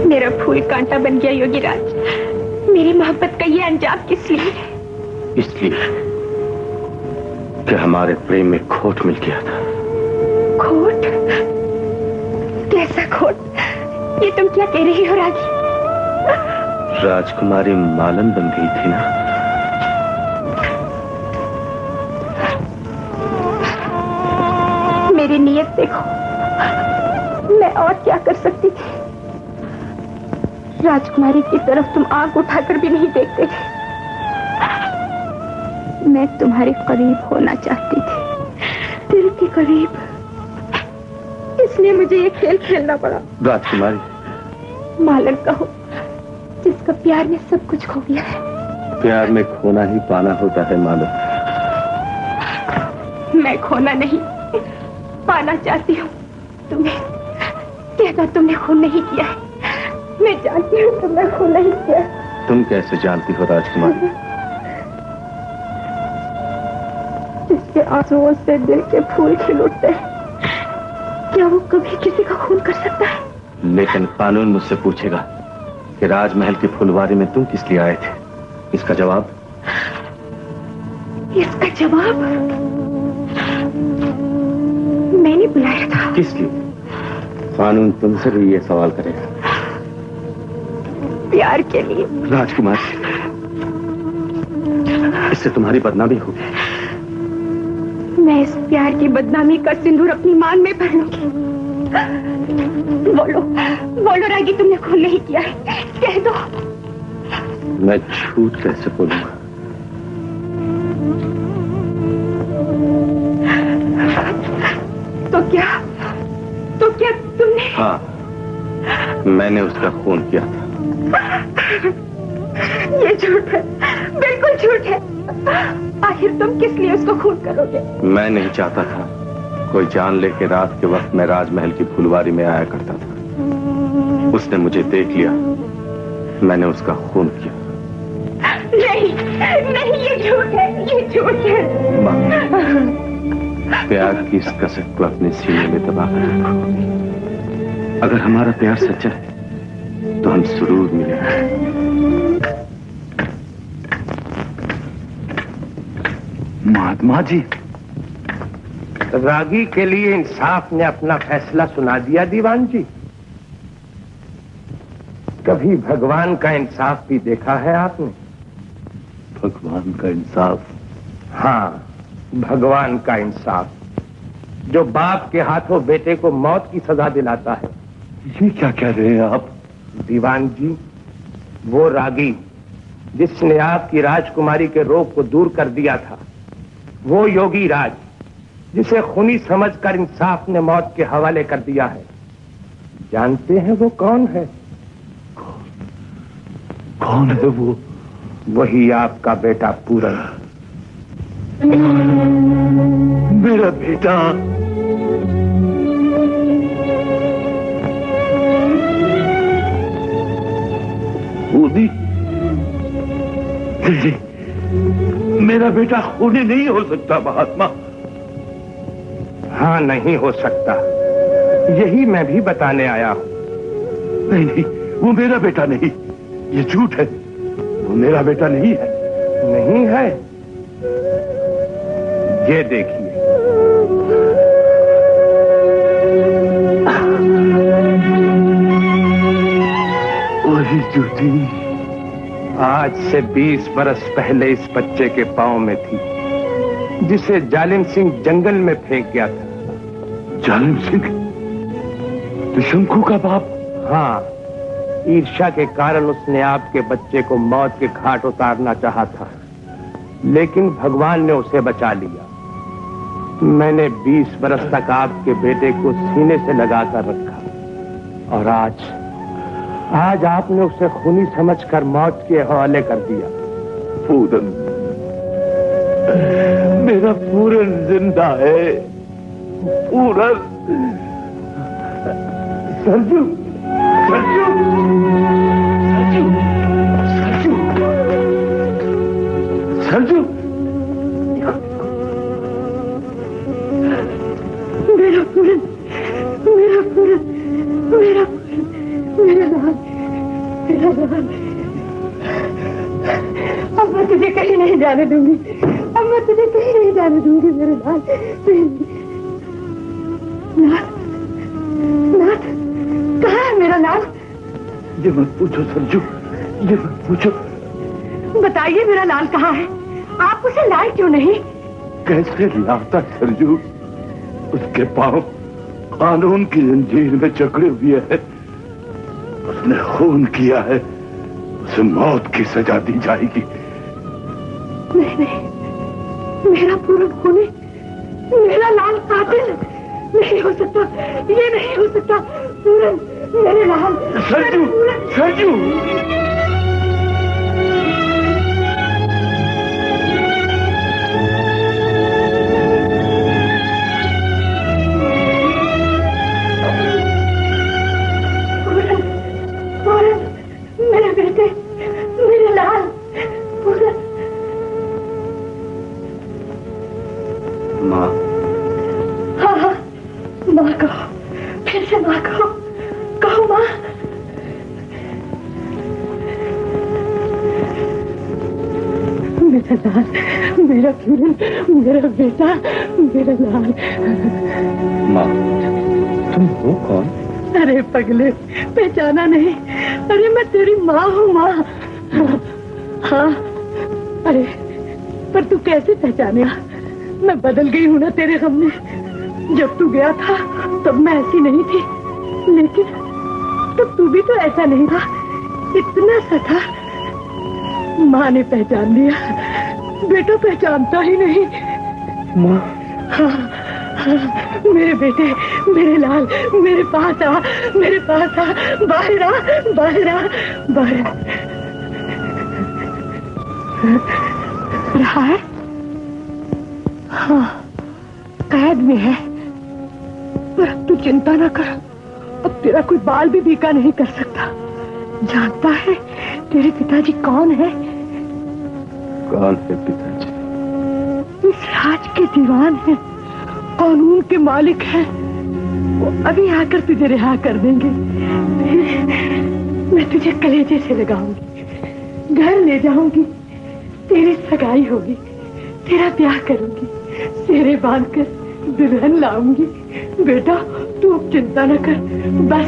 मेरा फूल कांटा बन गया योगीराज। मेरी मोहब्बत का ये अंजाम किस लिए है? इसलिए कि हमारे प्रेम में खोट मिल गया था। खोट? कैसा खोट? ये तुम क्या कह रही हो रागी? राजकुमारी मालन बन गई थी ना। मेरी नीयत देखो, मैं और क्या कर सकती थी? राजकुमारी की तरफ तुम आंख उठाकर भी नहीं देखते थे। मैं तुम्हारे करीब होना चाहती थी, दिल के करीब। इसलिए मुझे ये खेल खेलना पड़ा। राजकुमारी, मालन कहो, जिसका प्यार में सब कुछ खो गया है। प्यार में खोना ही पाना होता है मालन। मैं खोना नहीं, पाना चाहती हूँ तुम्हें। कहता तुमने खून नहीं किया है। मैं जानती हूँ तुमने खून नहीं किया। तुम कैसे जानती हो राजकुमारी? जिसके आंसुओं से दिल के फूल खिल उठते हैं, क्या वो कभी किसी का खून कर सकता है? लेकिन कानून मुझसे पूछेगा कि राजमहल की फुलवारी में तुम किस लिए आए थे। इसका जवाब? इसका जवाब किस लिए? कानून तुमसे भी ये सवाल करेगा। प्यार के लिए। राजकुमार, इससे तुम्हारी बदनामी होगी। मैं इस प्यार की बदनामी का सिंदूर अपनी मान में भर लूंगी। बोलो बोलो रागी, तुमने खून नहीं किया है, कह दो। मैं झूठ कैसे बोलूंगा? तो क्या तुमने? हाँ, मैंने उसका खून किया था। ये झूठ है, बिल्कुल झूठ है। आखिर तुम किस लिए उसको खून करोगे? मैं नहीं चाहता था कोई जान ले के रात के वक्त मैं राजमहल की फुलवारी में आया करता था। उसने मुझे देख लिया, मैंने उसका खून किया। नहीं नहीं, ये झूठ है, ये झूठ है। प्यार की इस कसक को अपने सीने में दबा कर रखो। अगर हमारा प्यार सच्चा है तो हम जरूर मिलेंगे। महात्मा जी, रागी के लिए इंसाफ ने अपना फैसला सुना दिया दीवान जी। कभी भगवान का इंसाफ भी देखा है आपने? भगवान का इंसाफ? हाँ, भगवान का इंसाफ, जो बाप के हाथों बेटे को मौत की सजा दिलाता है। ये क्या कह रहे हैं आप? दीवान जी, वो रागी जिसने आपकी राजकुमारी के रोग को दूर कर दिया था, वो योगी राज जिसे खूनी समझकर इंसाफ ने मौत के हवाले कर दिया है, जानते हैं वो कौन है? कौन है वो? वही आपका बेटा पूरन। मेरा बेटा? खूनी? मेरा बेटा खूनी नहीं हो सकता महात्मा। हाँ, नहीं हो सकता, यही मैं भी बताने आया हूं। नहीं नहीं, वो मेरा बेटा नहीं, ये झूठ है। वो मेरा बेटा नहीं है। नहीं है? ये देखिए। वही जूती आज से 20 बरस पहले इस बच्चे के पांव में थी, जिसे जालिम सिंह जंगल में फेंक गया था। जालिम सिंह? तो शंकु का बाप? हाँ, ईर्ष्या के कारण उसने आपके बच्चे को मौत के घाट उतारना चाहा था, लेकिन भगवान ने उसे बचा लिया। मैंने 20 बरस तक आपके बेटे को सीने से लगाकर रखा, और आज आपने उसे खूनी समझकर मौत के हवाले कर दिया। पूरन, मेरा पूरन जिंदा है। पूरन। सरजू, सरजू, सरजू, सरजू, सरजू। मेरा पूरन, मेरा पूरन, मेरा पूरन, मेरा लाल, मेरा लाल। अब मैं तुझे कहीं नहीं जाने दूंगी, अब मैं तुझे कहीं नहीं जाने दूंगी मेरे लाल। नाथ, नाथ, कहाँ है मेरा लाल? ये मत पूछो सरजू, ये मत पूछो। बताइए मेरा लाल कहाँ है? आप उसे लाए क्यों नहीं? कैसे लाता सरजू? उसके पांव कानून की जंजीर में जकड़े हुए हैं। उसने खून किया है, उसे मौत की सजा दी जाएगी। नहीं नहीं, मेरा पूरन खूनी, मेरा लाल कातिल नहीं हो सकता, ये नहीं हो सकता। पूरन, मेरे लाल। सरजू, सरजू। मेरे बेटे, मेरे लाल, पूरन। माँ। हाँ हाँ, माँ कहो, फिर से माँ कहो, कहो माँ। मेरा लाल, मेरा पूरन, मेरा बेटा, मेरा लाल। माँ, तुम हो कौन? अरे पगले, पहचाना नहीं? अरे मैं तेरी माँ हूँ, माँ। हाँ, अरे पर तू कैसे पहचाने? मैं बदल गई हूँ ना तेरे गम में। जब तू गया था तब मैं ऐसी नहीं थी, लेकिन तब तू भी तो ऐसा नहीं था, इतना सा था। माँ ने पहचान लिया, बेटा पहचानता ही नहीं। माँ? हाँ, हाँ, मेरे बेटे, मेरे लाल, मेरे पास आ, मेरे पास आ, बाहर आ, बाहर आ, बाहर। रहा है? हाँ, कैद में है। पर अब तू चिंता ना कर, अब तेरा कोई बाल भी बीका नहीं कर सकता। जानता है तेरे पिताजी कौन है? कौन है पिताजी? इस राज के दीवान है, कानून के मालिक है। वो अभी आकर तुझे रिहा कर देंगे। मैं तुझे कलेजे से लगाऊंगी, घर ले जाऊंगी, तेरी सगाई होगी, तेरा ब्याह करूंगी, सेरे बांधकर दुल्हन लाऊंगी। बेटा तू अब चिंता न कर, बस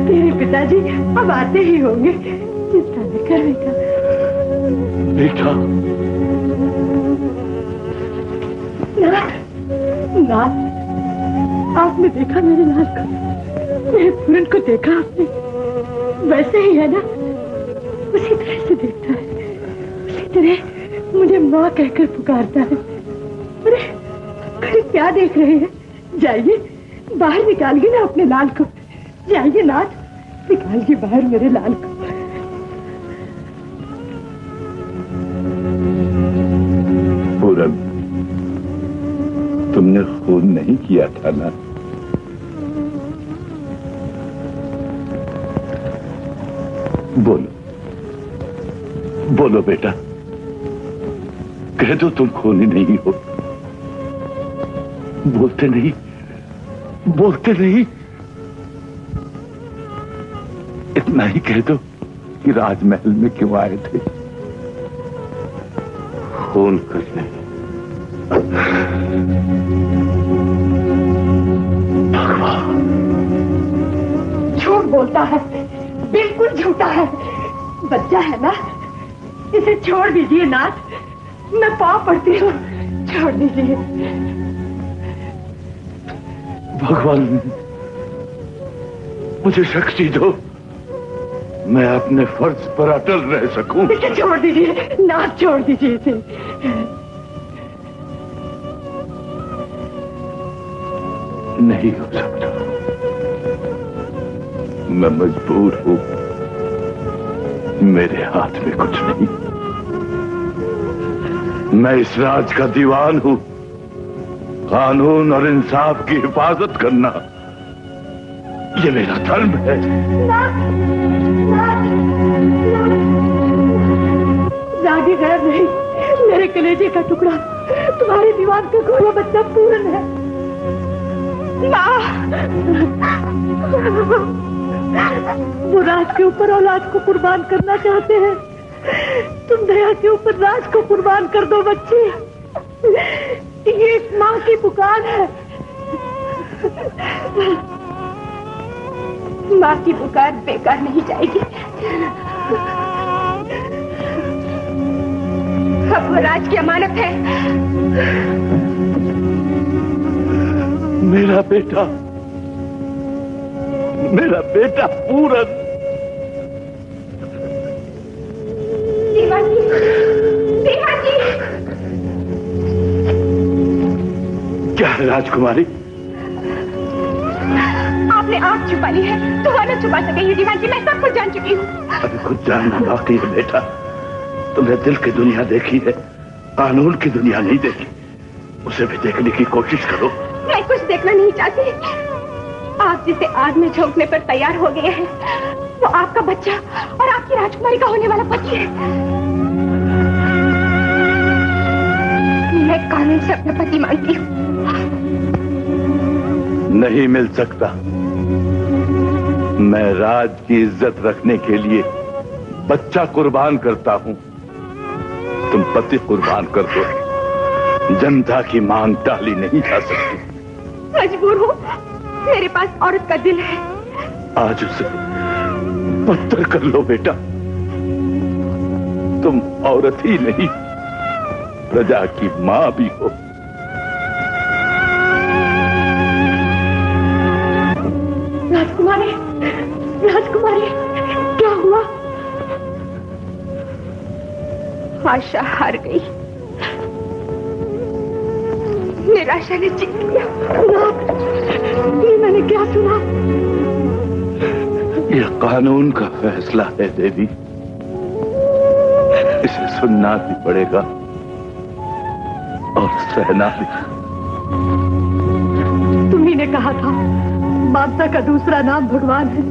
तेरे पिताजी अब आते ही होंगे। चिंता न कर बेटा। बेटा नाथ, आपने देखा मेरे लाल को? मेरे पूरन को देखा आपने? वैसे ही है ना, उसी तरह से देखता है, उसी तरह मुझे माँ कहकर पुकारता है। अरे क्या देख रहे हैं? जाइए बाहर, निकालिए ना अपने लाल को। जाइए नाथ, निकालिए बाहर मेरे लाल को। पूरन, तुमने खून नहीं किया था ना? बोलो बोलो बेटा, कह दो तुम खूनी नहीं हो। बोलते नहीं, बोलते नहीं। इतना ही कह दो कि राजमहल में क्यों आए थे। खून करने। झूठ बोलता है, बिल्कुल झूठा है। बच्चा है ना, इसे छोड़ दीजिए नाथ, मैं पाँव पड़ती हूँ, छोड़ दीजिए। भगवान मुझे शक्ति दो, मैं अपने फर्ज पर अटल रह सकूं। इसे छोड़ दीजिए नाथ, छोड़ दीजिए इसे। नहीं हो सकता, मैं मजबूर हूं, मेरे हाथ में कुछ नहीं। मैं इस राज का दीवान हूं, कानून और इंसाफ की हिफाजत करना ये मेरा धर्म है। रागी गैर नहीं, मेरे कलेजे का टुकड़ा, तुम्हारे दीवान का गोरा बच्चा पूरन है। वो राज के ऊपर औलाद को कुर्बान करना चाहते हैं, तुम दया के ऊपर राज को कुर्बान कर दो बच्ची। ये इस माँ की पुकार है। माँ की पुकार बेकार नहीं जाएगी। अब वो राज की अमानत है। मेरा बेटा, मेरा बेटा पूरन। देवाजी, देवाजी। क्या है राजकुमारी? आपने आंख छुपा ली है, तो वो न छुपा सकेगी दीवान जी, मैं सब कुछ जान चुकी हूँ। अभी कुछ जानना बाकी है बेटा। तुमने दिल की दुनिया देखी है, कानून की दुनिया नहीं देखी। उसे भी देखने की कोशिश करो। मैं कुछ देखना नहीं चाहती। आप जिसे आग में झोंकने पर तैयार हो गए हैं, वो आपका बच्चा और आपकी राजकुमारी का होने वाला पति है। मैं कानून से अपना पति मांगती हूँ। नहीं मिल सकता। मैं राज की इज्जत रखने के लिए बच्चा कुर्बान करता हूँ, तुम पति कुर्बान कर दो। जनता की मांग टाली नहीं जा सकती। मजबूर हूँ, मेरे पास औरत का दिल है। आज उसे पत्थर कर लो बेटा। तुम औरत ही नहीं, प्रजा की मां भी हो। राजकुमारी, राजकुमारी, क्या हुआ? आशा हार गई, निराशा ने जीत लिया। ये मैंने क्या सुना? यह कानून का फैसला है देवी, इसे सुनना भी पड़ेगा और सहना भी। तुम्ही ने कहा था माता का दूसरा नाम भगवान है।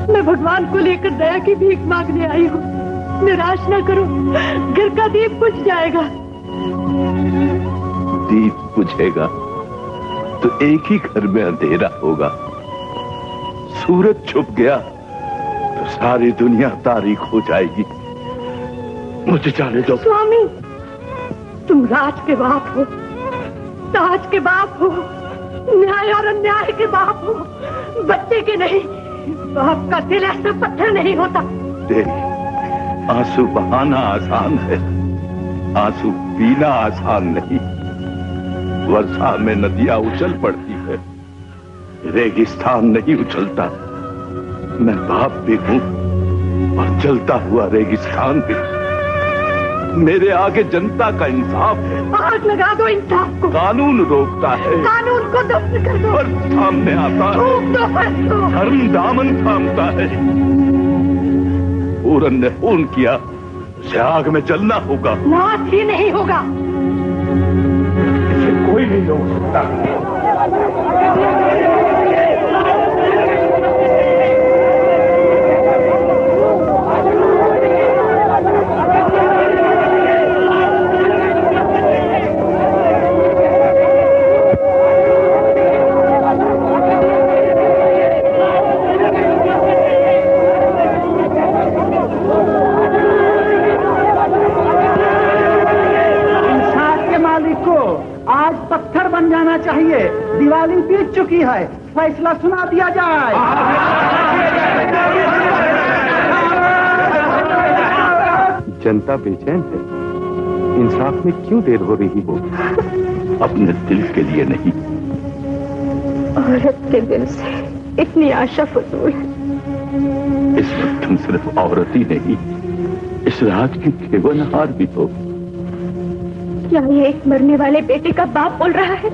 मैं भगवान को लेकर दया की भीख मांगने आई हूँ। निराश ना करो, घर का दीप बुझ जाएगा। दीप बुझेगा तो एक ही घर में अंधेरा होगा। सूरज छुप गया तो सारी दुनिया तारीख हो जाएगी। मुझे जाने दो। स्वामी, तुम राज के बाप हो, ताज के बाप हो, न्याय और अन्याय के बाप हो, बच्चे के नहीं। बाप का दिल ऐसा पत्थर नहीं होता। तेरी आंसू बहाना आसान है, आंसू पीना आसान नहीं। वर्षा में नदियां उछल पड़ती है, रेगिस्तान नहीं उछलता। मैं बाप भी हूं और जलता हुआ रेगिस्तान भी। मेरे आगे जनता का इंसाफ है। आग लगा दो इंसाफ को। कानून रोकता है, कानून को दफ्न कर दो। पर सामने आता है, धर्म दामन थामता है। पूरन ने खून किया, उसे आग में जलना होगा। नाश ही नहीं होगा। इसे कोई नहीं रोक सकता। आज पत्थर बन जाना चाहिए। दिवाली बीत चुकी है, फैसला सुना दिया जाए। जनता बेचैन है, इंसाफ में क्यों देर हो रही हो? अपने दिल के लिए नहीं, औरत के दिल से इतनी आशा फजूल है। इस वक्त तुम सिर्फ औरत ही नहीं, इस राज की केवलहार भी हो। क्या ये एक मरने वाले बेटे का बाप बोल रहा है?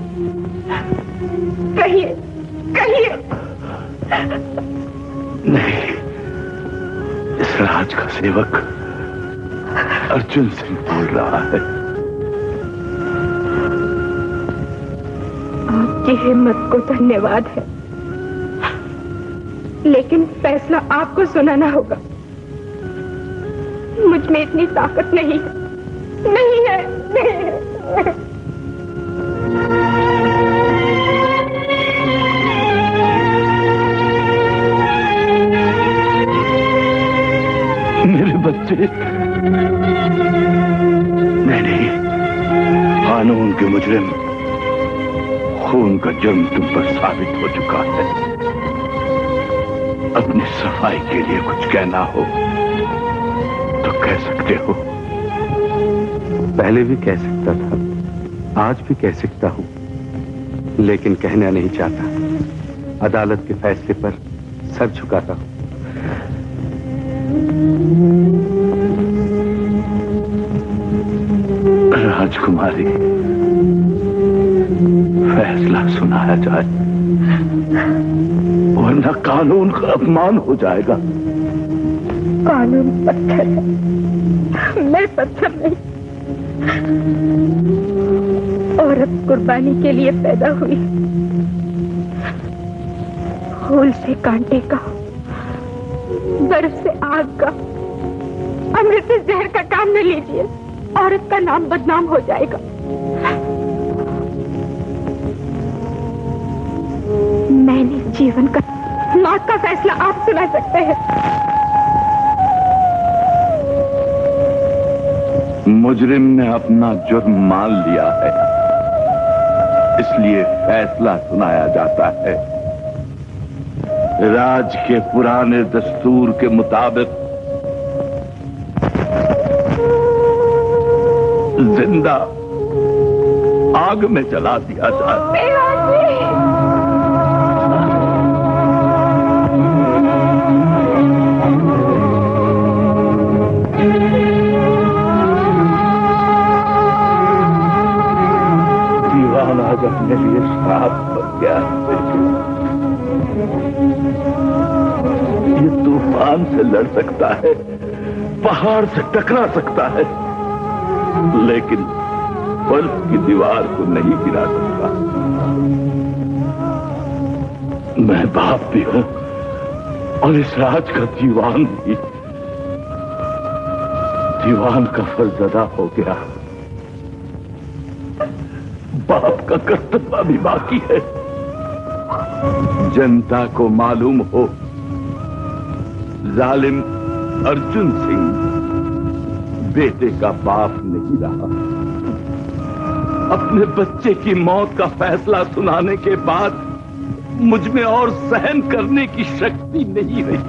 कहिए, कहिए। नहीं, इस राज का सेवक अर्जुन सिंह बोल रहा है। आपकी हिम्मत को धन्यवाद है, लेकिन फैसला आपको सुनाना होगा। मुझ में इतनी ताकत नहीं है, नहीं है, नहीं है। मेरे बच्चे, नहीं, कानून के मुजरिम, खून का जुर्म तुम पर साबित हो चुका है। अपनी सफाई के लिए कुछ कहना हो तो कह सकते हो। पहले भी कह सकता था, आज भी कह सकता हूं, लेकिन कहना नहीं चाहता। अदालत के फैसले पर सर झुकाता हूं। राजकुमारी, फैसला सुनाया जाए, वरना कानून का अपमान हो जाएगा। कानून पत्थर है, मैं पत्थर नहीं। औरत कुर्बानी के लिए पैदा हुई। फूल से कांटे का, बर्फ से आग का, अमृत से जहर का काम न लीजिए। औरत का नाम बदनाम हो जाएगा। मैंने जीवन का, मौत का फैसला आप सुना सकते हैं। मुजरिम ने अपना जुर्म मान लिया है, इसलिए फैसला सुनाया जाता है। राज के पुराने दस्तूर के मुताबिक जिंदा आग में जला दिया जाए। दीवान आज अपने लिए श्राप बन गया है। ये तूफान से लड़ सकता है, पहाड़ से टकरा सकता है, लेकिन बर्फ की दीवार को नहीं गिरा सकता। मैं बाप भी हूं और इस राज का दीवान भी। दीवान का फर्ज अदा हो गया, बाप का कर्तव्य भी बाकी है। जनता को मालूम हो, जालिम अर्जुन सिंह बेटे का बाप नहीं रहा। अपने बच्चे की मौत का फैसला सुनाने के बाद मुझ में और सहन करने की शक्ति नहीं रही।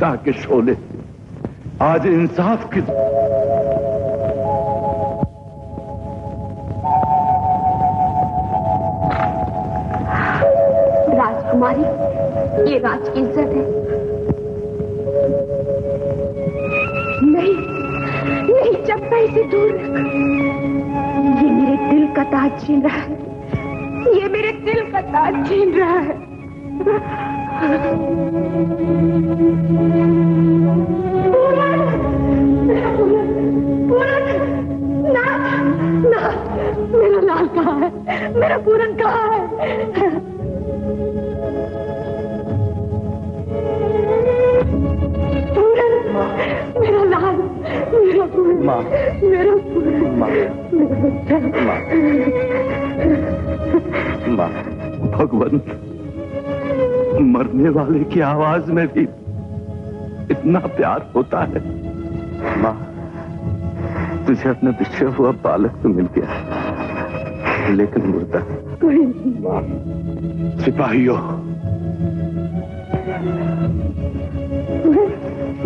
ममता के शोले आज इंसाफ की राजकुमारी, ये राज की इज्जत है। नहीं नहीं, चंपा इसे दूर रख। ये मेरे दिल का ताज छीन रहा है, ये मेरे दिल का ताज छीन रहा है। पूरन, ना, मेरा लाल कहाँ है? मेरा पूरन कहाँ है? मेरा लाल, मेरा पूरन, मेरा पूरन, मेरा बच्चा। माँ, भगवंत, मरने वाले की आवाज में भी इतना प्यार होता है। माँ, तुझे अपना बिछड़ा हुआ बालक तो मिल गया, लेकिन मुर्दा। कोई माँ, सिपाहियों,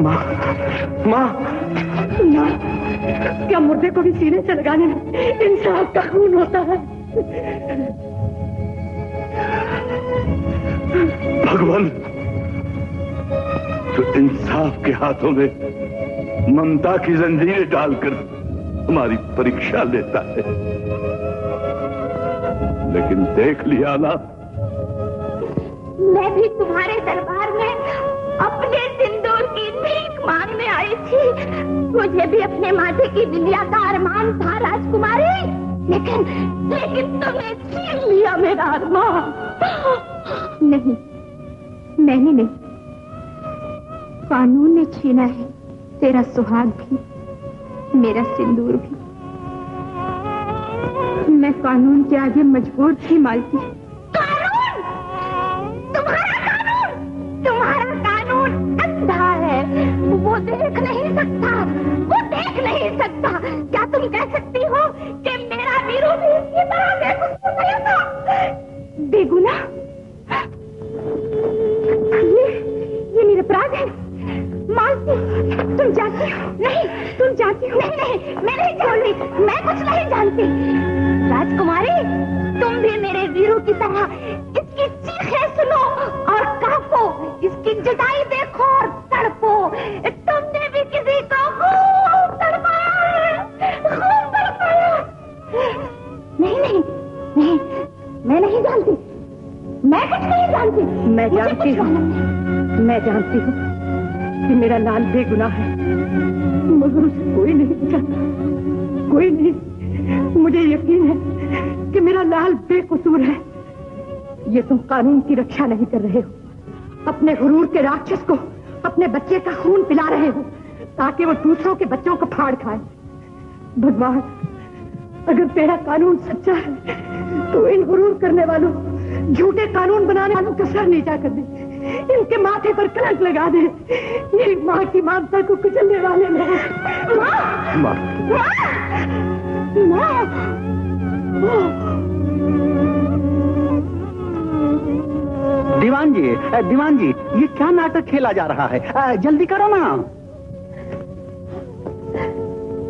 माँ, माँ, माँ, क्या मुर्दे को भी सीने से लगाने में इंसाफ का खून होता है? भगवान, तो इंसाफ के हाथों में ममता की जंजीरें डालकर हमारी परीक्षा लेता है, लेकिन देख लिया ना, मैं भी तुम्हारे दरबार में अपने सिंदूर की भीख मांगने आई थी। मुझे भी अपने माथे की बिंदिया का अरमान था राजकुमारी, लेकिन तुमने छीन लिया मेरा अरमान। नहीं, मैंने नहीं, कानून ने छीना है तेरा सुहाग भी, मेरा सिंदूर भी। मैं कानून के आगे मजबूर थी मालती। कानून, तुम्हारा कानून अंधा है, वो देख नहीं सकता, वो देख नहीं सकता। क्या तुम कह सकती हो कि मेरा वीरू भी इसी तरह बेगुनाह? ये मेरा अपराध है मालती। तुम जानती हो? नहीं, तुम जानती हो? नहीं, मैं नहीं जानती, मैं कुछ नहीं जानती। राजकुमारी, तुम भी मेरे वीरू की तरह इसकी चीखें सुनो और कांपो, इसकी जुदाई देखो और तड़पो। तुमने भी किसी को खूब तड़पाया, खूब तड़पाया। नहीं नहीं नहीं, मैं नहीं जानती, मैं कुछ नहीं जानती। मैं जानती हूँ, मैं जानती हूँ कि मेरा लाल बेगुनाह है, मगर उसे कोई नहीं बचाता, कोई नहीं। मुझे यकीन है कि मेरा लाल बेकसूर है। ये तुम कानून की रक्षा नहीं कर रहे हो, अपने गुरूर के राक्षस को अपने बच्चे का खून पिला रहे हो ताकि वो दूसरों के बच्चों को फाड़ खाए। भगवान, अगर तेरा कानून सच्चा है तो इन गुरूर करने वालों, झूठे कानून बनाने वालों का सर नीचा कर दे, इनके माथे पर कलंक लगा दे। ये माँ की ममता को कुचलने वाले लोग। माँ, दीवान जी, ये क्या नाटक खेला जा रहा है? जल्दी करो ना।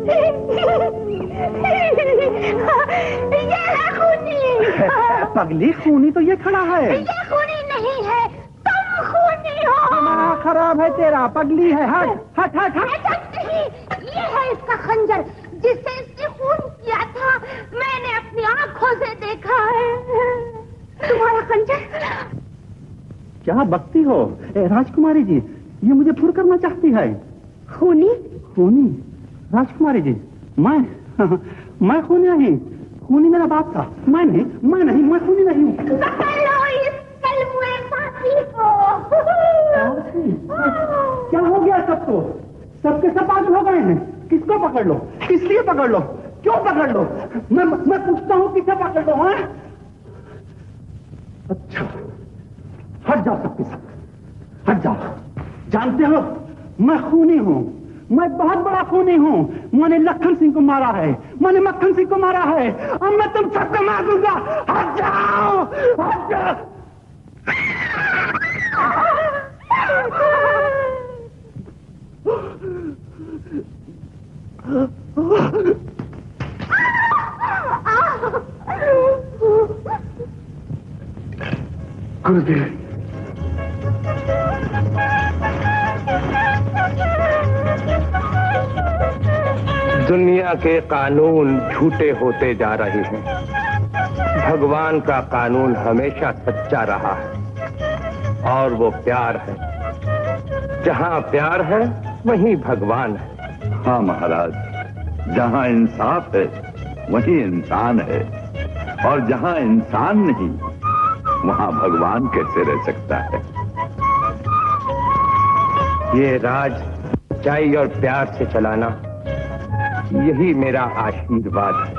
ये है खूनी। पगली, खूनी तो ये खड़ा है। ये खूनी नहीं है, तुम खूनी हो। दिमाग खराब है तेरा, पगली है। हट हट हट हट। ये है इसका खंजर जिससे इसने खून किया था, मैंने अपनी आंखों से देखा है। तुम्हारा खंजर। क्या बकती हो राजकुमारी जी? ये मुझे फुर करना चाहती है। खूनी? खूनी? राजकुमारी जी, मैं खूनी नहीं, खूनी मेरा बाप था। मैं खूनी नहीं हूँ। पकड़ लो इस कलमुए साथी को। क्या हो गया सबको? सबके सब पागल हो गए हैं। किसको पकड़ लो? किस लिए पकड़ लो? क्यों पकड़ लो? मैं पूछता हूँ, किसे पकड़ लो? हाँ? अच्छा, हट जाओ सबके सब, हट जाओ। जानते हो, मैं खूनी हूँ, मैं बहुत बड़ा खूनी हूँ। मैंने लखन सिंह को मारा है, मैंने मक्खन सिंह को मारा है, अब मैं तुम सबको मार दूंगा। हट जाओ, हट जाओ। गुरुदेव, दुनिया के कानून झूठे होते जा रहे हैं। भगवान का कानून हमेशा सच्चा रहा है और वो प्यार है। जहां प्यार है वहीं भगवान है। हाँ महाराज, जहां इंसाफ है वहीं इंसान है, और जहां इंसान नहीं वहां भगवान कैसे रह सकता है। ये राज सच्चाई और प्यार से चलाना, यही मेरा आशीर्वाद है।